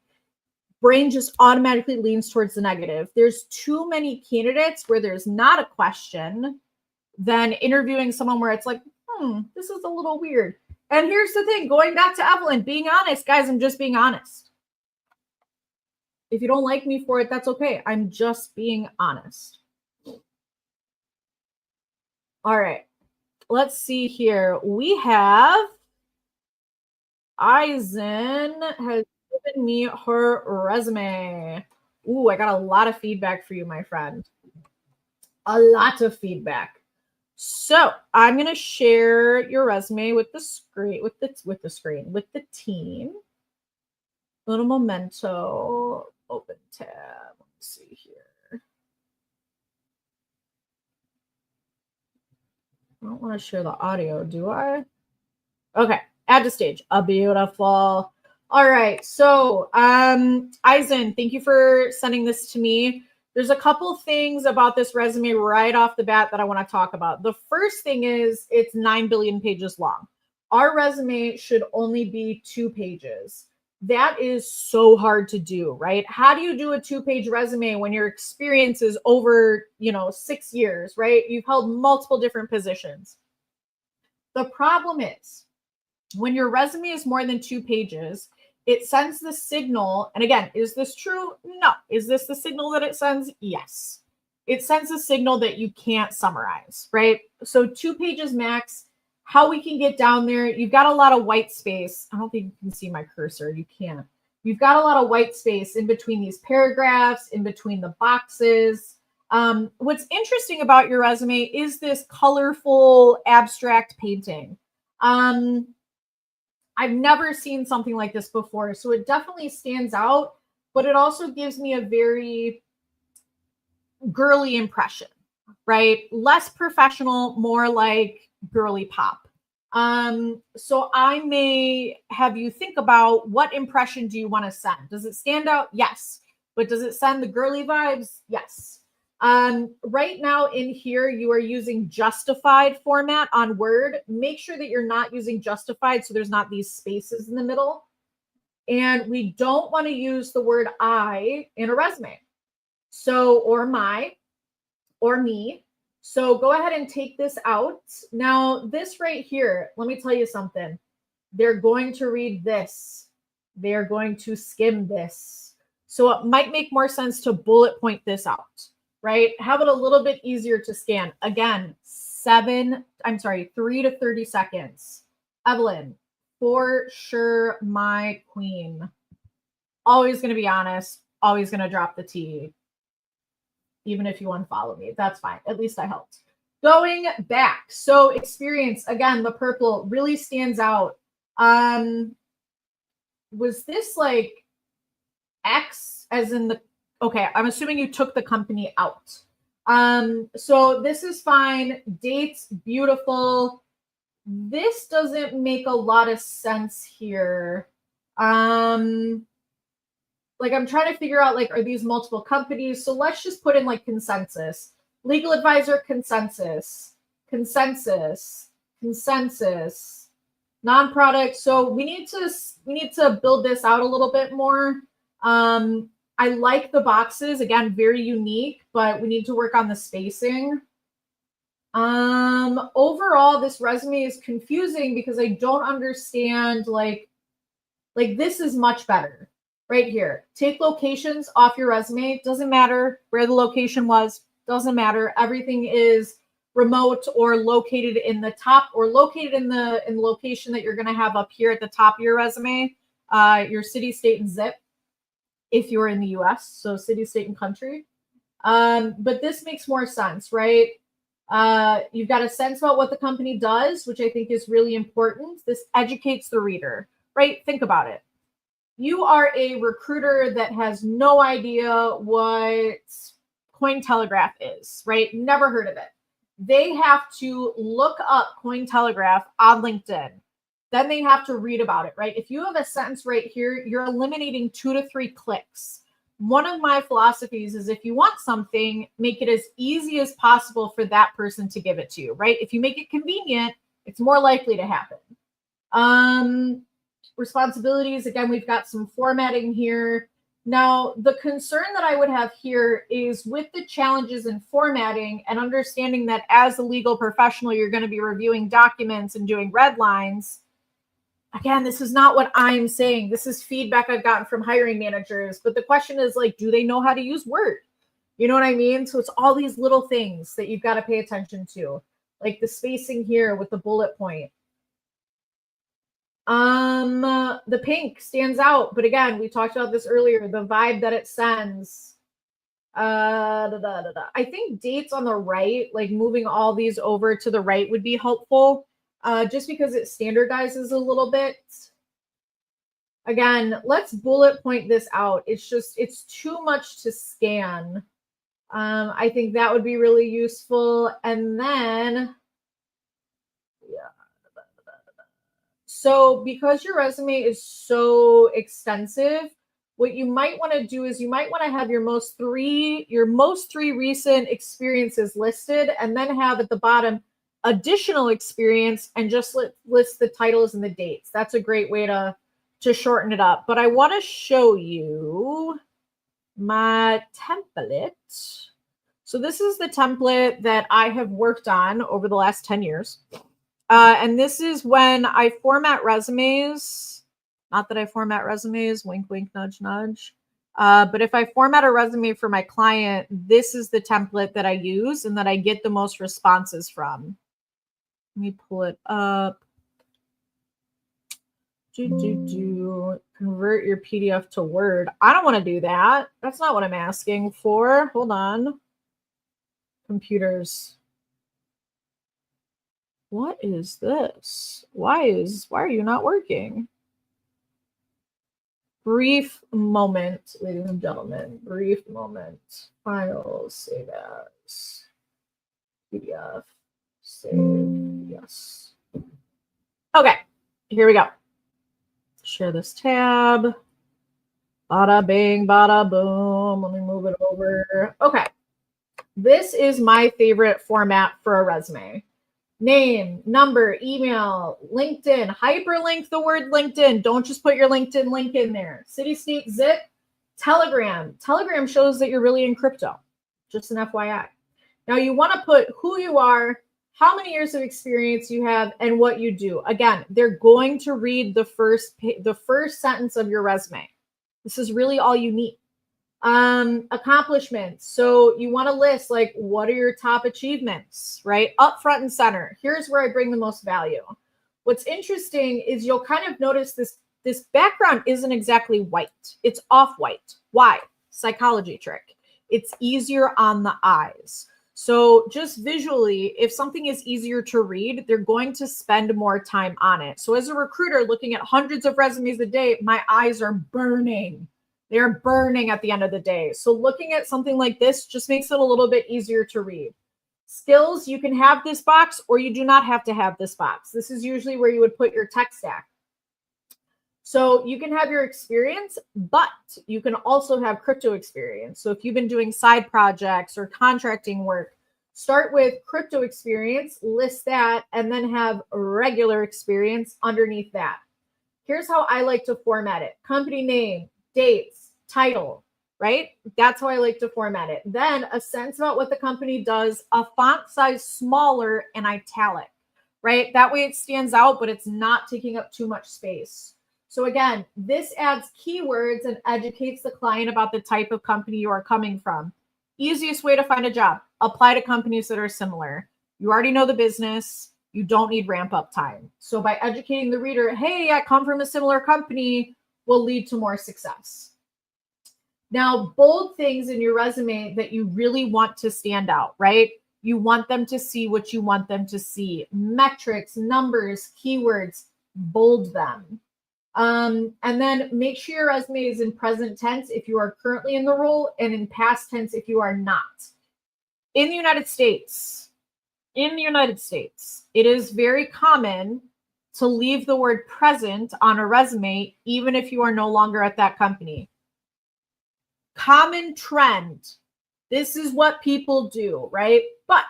Brain just automatically leans towards the negative. There's too many candidates where there's not a question than interviewing someone where it's like, this is a little weird. And here's the thing, going back to Evelyn, being honest, guys, I'm just being honest. If you don't like me for it, that's okay. I'm just being honest. All right, let's see here. We have Eisen has given me her resume. Ooh, I got a lot of feedback for you, my friend. A lot of feedback. So I'm going to share your resume with the screen, with the team. Little memento, open tab. Let's see here. I don't want to share the audio, do I? Okay, add to stage. Beautiful. All right, so Eisen, thank you for sending this to me. There's a couple things about this resume right off the bat that I want to talk about. The first thing is it's 9 billion pages long. Our resume should only be 2 pages. That is so hard to do, right? How do you do a 2-page resume when your experience is over, 6 years, right? You've held multiple different positions. The problem is When your resume is more than 2 pages, it sends the signal. And again, is this true? No. Is this the signal that it sends? Yes. It sends a signal that you can't summarize, right? So 2 pages max. How we can get down there, you've got a lot of white space. I don't think you can see my cursor. You can't. You've got a lot of white space in between these paragraphs, in between the boxes. What's interesting about your resume is this colorful abstract painting. I've never seen something like this before, so it definitely stands out, but it also gives me a very girly impression, right? Less professional, more like girly pop. So I may have you think about, what impression do you want to send? Does it stand out? Yes. But does it send the girly vibes? Yes. Right now in here, you are using justified format on Word. Make sure that you're not using justified so there's not these spaces in the middle. And we don't want to use the word I in a resume. So, or my, or me. So go ahead and take this out. Now, this right here, let me tell you something. They're going to read this. They're going to skim this. So it might make more sense to bullet point this out, right? Have it a little bit easier to scan. Again, 3 to 30 seconds. Evelyn, for sure, my queen. Always going to be honest. Always going to drop the T. Even if you unfollow me, that's fine. At least I helped. Going back. So experience, again, the purple really stands out. Was this like X as in the, okay, I'm assuming you took the company out. So this is fine. Dates, beautiful. This doesn't make a lot of sense here. Like I'm trying to figure out, like, are these multiple companies? So let's just put in like consensus, legal advisor, consensus, non-product. So we need to build this out a little bit more. I like the boxes, again, very unique, but we need to work on the spacing. Overall, this resume is confusing because I don't understand, like this is much better. Right here, take locations off your resume. Doesn't matter where the location was. Doesn't matter. Everything is remote or located in the top, or located in the location that you're going to have up here at the top of your resume. Your city, state, and zip. If you're in the U.S., so city, state, and country. But this makes more sense, right? You've got a sense about what the company does, which I think is really important. This educates the reader, right? Think about it. You are a recruiter that has no idea what Cointelegraph is, right? Never heard of it. They have to look up Cointelegraph on LinkedIn. Then they have to read about it, right? If you have a sentence right here, you're eliminating 2 to 3 clicks. One of my philosophies is, if you want something, make it as easy as possible for that person to give it to you, right? If you make it convenient, it's more likely to happen. Responsibilities, again, we've got some formatting here. Now, the concern that I would have here is with the challenges in formatting and understanding that as a legal professional, you're going to be reviewing documents and doing red lines. Again, this is not what I'm saying. This is feedback I've gotten from hiring managers. But the question is, like, do they know how to use Word? You know what I mean? So it's all these little things that you've got to pay attention to, like the spacing here with the bullet point. The pink stands out, but again, we talked about this earlier, the vibe that it sends. I think dates on the right, like moving all these over to the right, would be helpful, just because it standardizes a little bit. Again, let's bullet point this out. It's too much to scan. I think that would be really useful. And then, yeah. So because your resume is so extensive, what you might want to do is you might want to have your most three recent experiences listed, and then have at the bottom additional experience and just list the titles and the dates. That's a great way to shorten it up. But I want to show you my template. So this is the template that I have worked on over the last 10 years. And this is when I format resumes. Not that I format resumes, wink, wink, nudge, nudge. But if I format a resume for my client, this is the template that I use and that I get the most responses from. Let me pull it up. Convert your PDF to Word. I don't want to do that. That's not what I'm asking for. Hold on. Computers. What is this? Why are you not working? Brief moment, ladies and gentlemen. Brief moment. Files, save as. PDF. Save. Yes. Okay. Here we go. Share this tab. Bada bing, bada boom. Let me move it over. Okay. This is my favorite format for a resume. Name, number, email, LinkedIn, hyperlink the word LinkedIn. Don't just put your LinkedIn link in there. City, state, zip, Telegram. Telegram shows that you're really in crypto. Just an FYI. Now you want to put who you are, how many years of experience you have, and what you do. Again, they're going to read the first sentence of your resume. This is really all you need. Accomplishments. So you want to list like, what are your top achievements, right? Up front and center. Here's where I bring the most value. What's interesting is you'll kind of notice this background isn't exactly white. It's off-white. Why? Psychology trick. It's easier on the eyes. So just visually, if something is easier to read, they're going to spend more time on it. So as a recruiter looking at hundreds of resumes a day, my eyes are burning. They're burning at the end of the day. So looking at something like this just makes it a little bit easier to read. Skills, you can have this box or you do not have to have this box. This is usually where you would put your tech stack. So you can have your experience, but you can also have crypto experience. So if you've been doing side projects or contracting work, start with crypto experience, list that, and then have regular experience underneath that. Here's how I like to format it. Company name, dates, title, right? That's how I like to format it. Then a sense about what the company does, a font size smaller and italic, right? That way it stands out, but it's not taking up too much space. So again, this adds keywords and educates the client about the type of company you are coming from. Easiest way to find a job, apply to companies that are similar. You already know the business. You don't need ramp up time. So by educating the reader, hey, I come from a similar company, will lead to more success. Now, bold things in your resume that you really want to stand out, right? You want them to see what you want them to see. Metrics, numbers, keywords, bold them. And then make sure your resume is in present tense if you are currently in the role and in past tense if you are not. In the United States, it is very common to leave the word present on a resume, even if you are no longer at that company. Common trend. This is what people do, right? But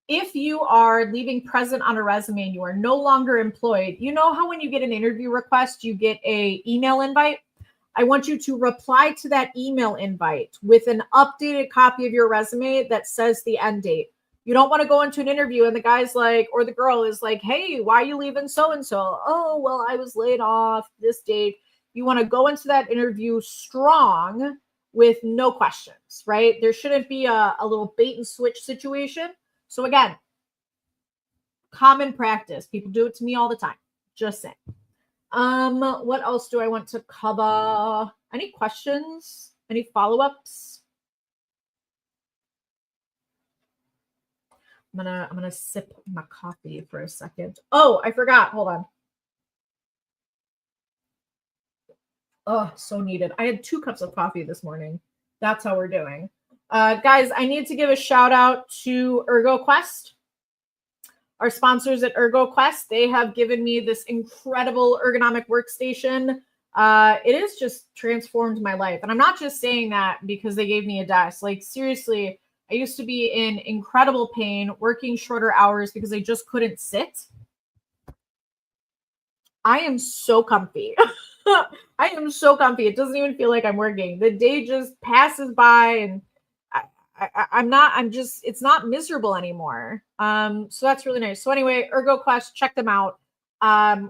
if you are leaving present on a resume and you are no longer employed, you know how when you get an interview request, you get an email invite? I want you to reply to that email invite with an updated copy of your resume that says the end date. You don't want to go into an interview and the guy's like, or the girl is like, hey, why are you leaving so-and-so? Oh, well, I was laid off this date. You want to go into that interview strong with no questions, right? There shouldn't be a little bait and switch situation. So again, common practice. People do it to me all the time. Just saying. What else do I want to cover? Any questions? Any follow-ups? I'm gonna sip my coffee for a second. Oh, I forgot. Hold on. Oh, so needed. I had 2 cups of coffee this morning. That's how we're doing. Guys, I need to give a shout out to ErgoQuest. Our sponsors at ErgoQuest, they have given me this incredible ergonomic workstation. It has just transformed my life. And I'm not just saying that because they gave me a desk. Like, seriously, I used to be in incredible pain, working shorter hours because I just couldn't sit. I am so comfy. I am so comfy. It doesn't even feel like I'm working. The day just passes by and it's not miserable anymore. So that's really nice. So anyway, ErgoQuest, check them out.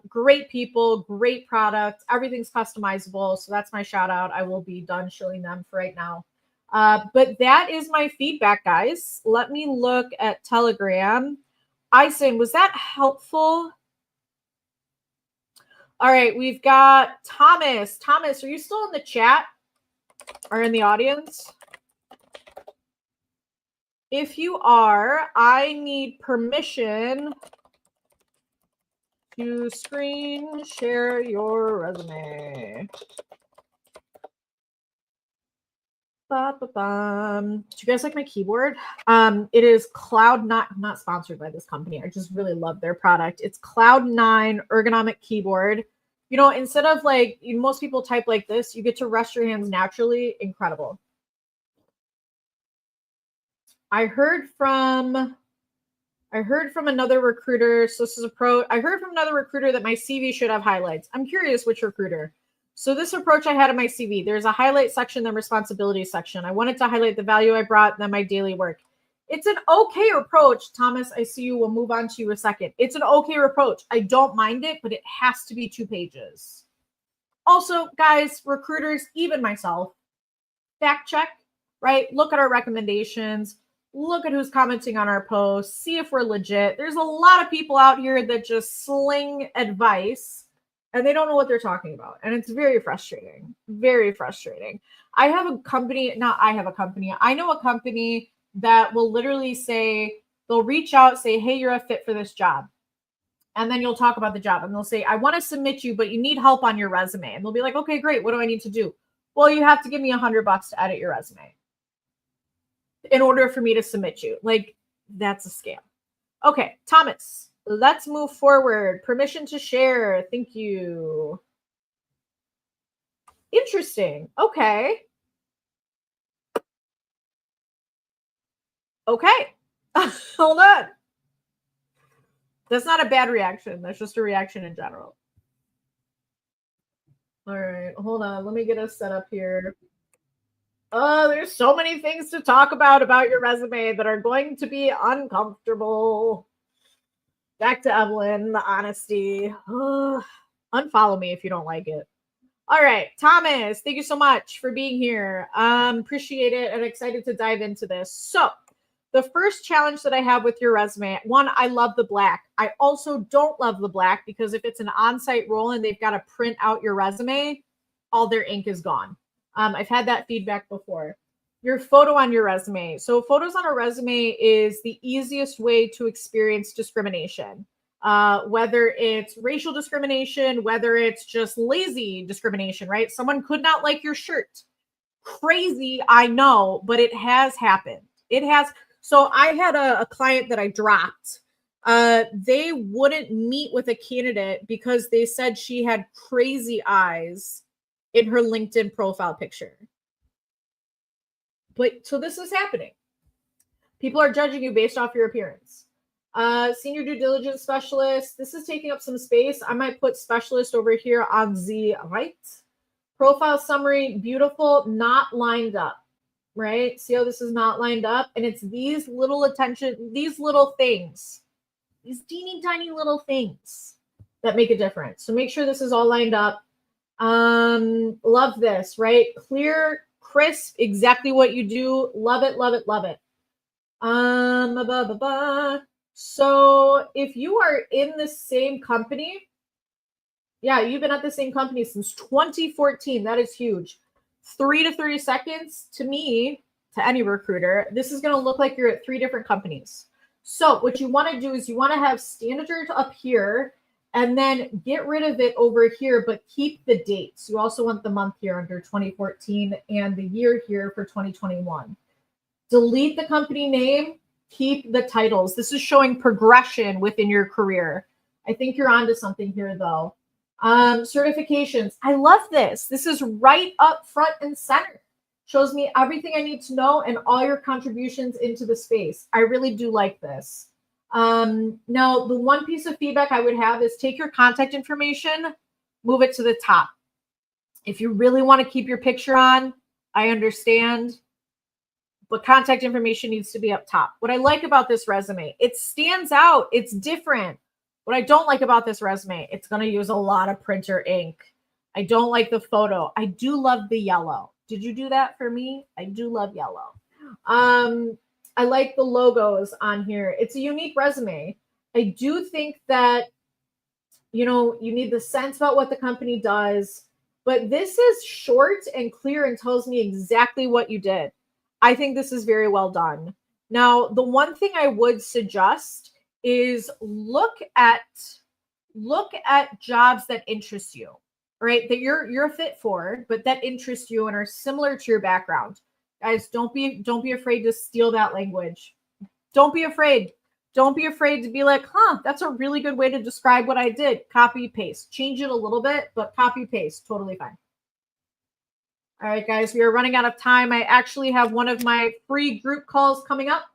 Great people, great product. Everything's customizable. So that's my shout out. I will be done shilling them for right now. But that is my feedback, guys. Let me look at Telegram. Ison, was that helpful? All right, we've got Thomas. Thomas, are you still in the chat or in the audience? If you are, I need permission to screen share your resume. Do you guys like my keyboard? It is Cloud9. I'm not sponsored by this company. I just really love their product. It's Cloud9 ergonomic keyboard. You know, instead of like most people type like this, you get to rest your hands naturally. Incredible. I heard from another recruiter. So this is a pro. I heard from another recruiter that my CV should have highlights. I'm curious which recruiter. So this approach I had in my CV, there's a highlight section, then responsibility section. I wanted to highlight the value I brought, then my daily work. It's an okay approach. Thomas, I see you. We'll move on to you a second. It's an okay approach. I don't mind it, but it has to be 2 pages. Also, guys, recruiters, even myself, fact check, right? Look at our recommendations. Look at who's commenting on our posts. See if we're legit. There's a lot of people out here that just sling advice and they don't know what they're talking about. And it's very frustrating. Very frustrating. I know a company that will literally say, they'll reach out, say, hey, you're a fit for this job. And then you'll talk about the job and they'll say, I want to submit you, but you need help on your resume. And they'll be like, okay, great. What do I need to do? Well, you have to give me $100 to edit your resume in order for me to submit you. Like, that's a scam. Okay, Thomas, let's move forward. Permission to share. Thank you. Interesting. Okay. Okay. Hold on. That's not a bad reaction. That's just a reaction in general. All right. Hold on. Let me get us set up here. Oh, there's so many things to talk about your resume that are going to be uncomfortable. Back to Evelyn, the honesty. Unfollow me if you don't like it. All right, Thomas, thank you so much for being here. Appreciate it and excited to dive into this. So the first challenge that I have with your resume, one, I love the black. I also don't love the black because if it's an on-site role and they've got to print out your resume, all their ink is gone. I've had that feedback before. Your photo on your resume. So photos on a resume is the easiest way to experience discrimination. Whether it's racial discrimination, whether it's just lazy discrimination, right? Someone could not like your shirt. Crazy, I know, but it has happened. It has. So I had a client that I dropped. They wouldn't meet with a candidate because they said she had crazy eyes in her LinkedIn profile picture. But so this is happening. People are judging you based off your appearance. Senior due diligence specialist. This is taking up some space. I might put specialist over here on the right. Profile summary, beautiful, not lined up, right? See how this is not lined up? And it's these little these little things, these teeny tiny little things that make a difference. So make sure this is all lined up. Love this, right? Clear, crisp, exactly what you do. Love it, love it, love it. So if you are in the same company, yeah, you've been at the same company since 2014. That is huge. 3 to 30 seconds to me, to any recruiter, this is going to look like you're at 3 different companies. So what you want to do is you want to have standard up here and then get rid of it over here, but keep the dates. You also want the month here under 2014 and the year here for 2021. Delete the company name, keep the titles. This is showing progression within your career. I think you're onto something here though. Certifications. I love this. This is right up front and center. Shows me everything I need to know and all your contributions into the space. I really do like this. Now, the one piece of feedback I would have is take your contact information, move it to the top. If you really want to keep your picture on, I understand. but contact information needs to be up top. What I like about this resume, it stands out. It's different. What I don't like about this resume, it's going to use a lot of printer ink. I don't like the photo. I do love the yellow. Did you do that for me? I do love yellow. I like the logos on here. It's a unique resume. I do think that, you know, you need the sense about what the company does, but this is short and clear and tells me exactly what you did. I think this is very well done. Now, the one thing I would suggest is look at jobs that interest you, right? That you're a fit for, but that interest you and are similar to your background. Guys, don't be afraid to steal that language. Don't be afraid. Don't be afraid to be like, that's a really good way to describe what I did. Copy, paste. Change it a little bit, but copy, paste. Totally fine. All right, guys, we are running out of time. I actually have one of my free group calls coming up.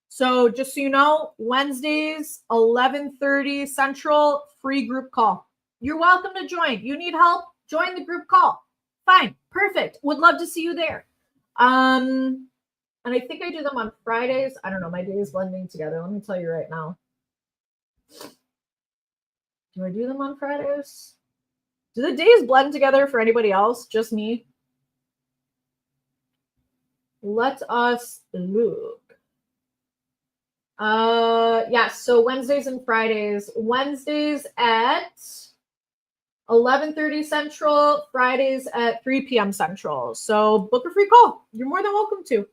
So just so you know, Wednesdays, 11:30 Central, free group call. You're welcome to join. You need help? Join the group call. Fine. Perfect. Would love to see you there. And I think I do them on Fridays. I don't know. My days blending together. Let me tell you right now. Do I do them on Fridays? Do the days blend together for anybody else? Just me? Let us look. Yes. So Wednesdays and Fridays. Wednesdays at 11:30 Central. Fridays at 3 p.m. Central. So book a free call. You're more than welcome to.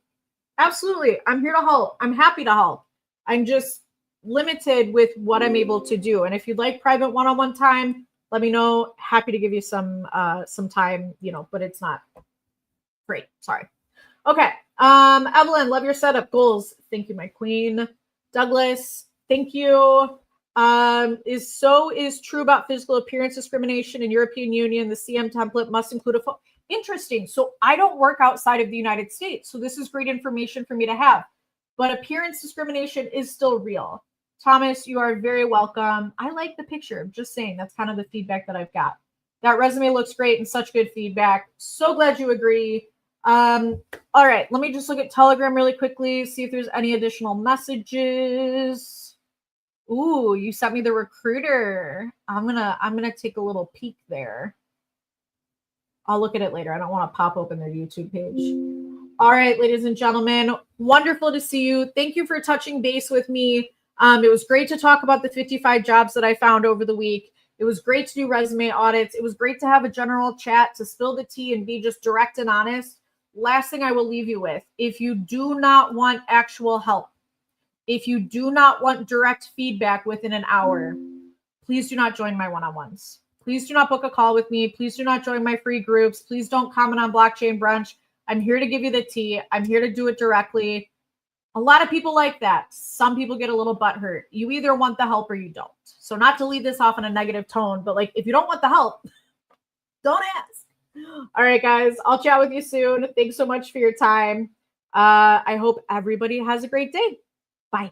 Absolutely. I'm here to help. I'm happy to help. I'm just limited with what I'm able to do. And if you'd like private one-on-one time, let me know. Happy to give you some time, you know, but it's not free. Sorry. Okay. Evelyn, love your setup goals. Thank you, my queen. Douglas, thank you. Is true about physical appearance discrimination in European Union. The CM template must include a photo. Interesting. So I don't work outside of the United States. So this is great information for me to have. But appearance discrimination is still real. Thomas, you are very welcome. I like the picture. I'm just saying that's kind of the feedback that I've got. That resume looks great and such good feedback. So glad you agree. All right, let me just look at Telegram really quickly, see if there's any additional messages. Ooh, you sent me the recruiter. I'm gonna take a little peek there. I'll look at it later. I don't want to pop open their YouTube page. All right, ladies and gentlemen, wonderful to see you. Thank you for touching base with me. It was great to talk about the 55 jobs that I found over the week. It was great to do resume audits. It was great to have a general chat, to spill the tea and be just direct and honest. Last thing I will leave you with, if you do not want actual help, if you do not want direct feedback within an hour, please do not join my one-on-ones. Please do not book a call with me. Please do not join my free groups. Please don't comment on Blockchain Brunch. I'm here to give you the tea. I'm here to do it directly. A lot of people like that. Some people get a little butthurt. You either want the help or you don't. So not to leave this off in a negative tone, but like if you don't want the help, don't ask. All right, guys. I'll chat with you soon. Thanks so much for your time. I hope everybody has a great day. Bye.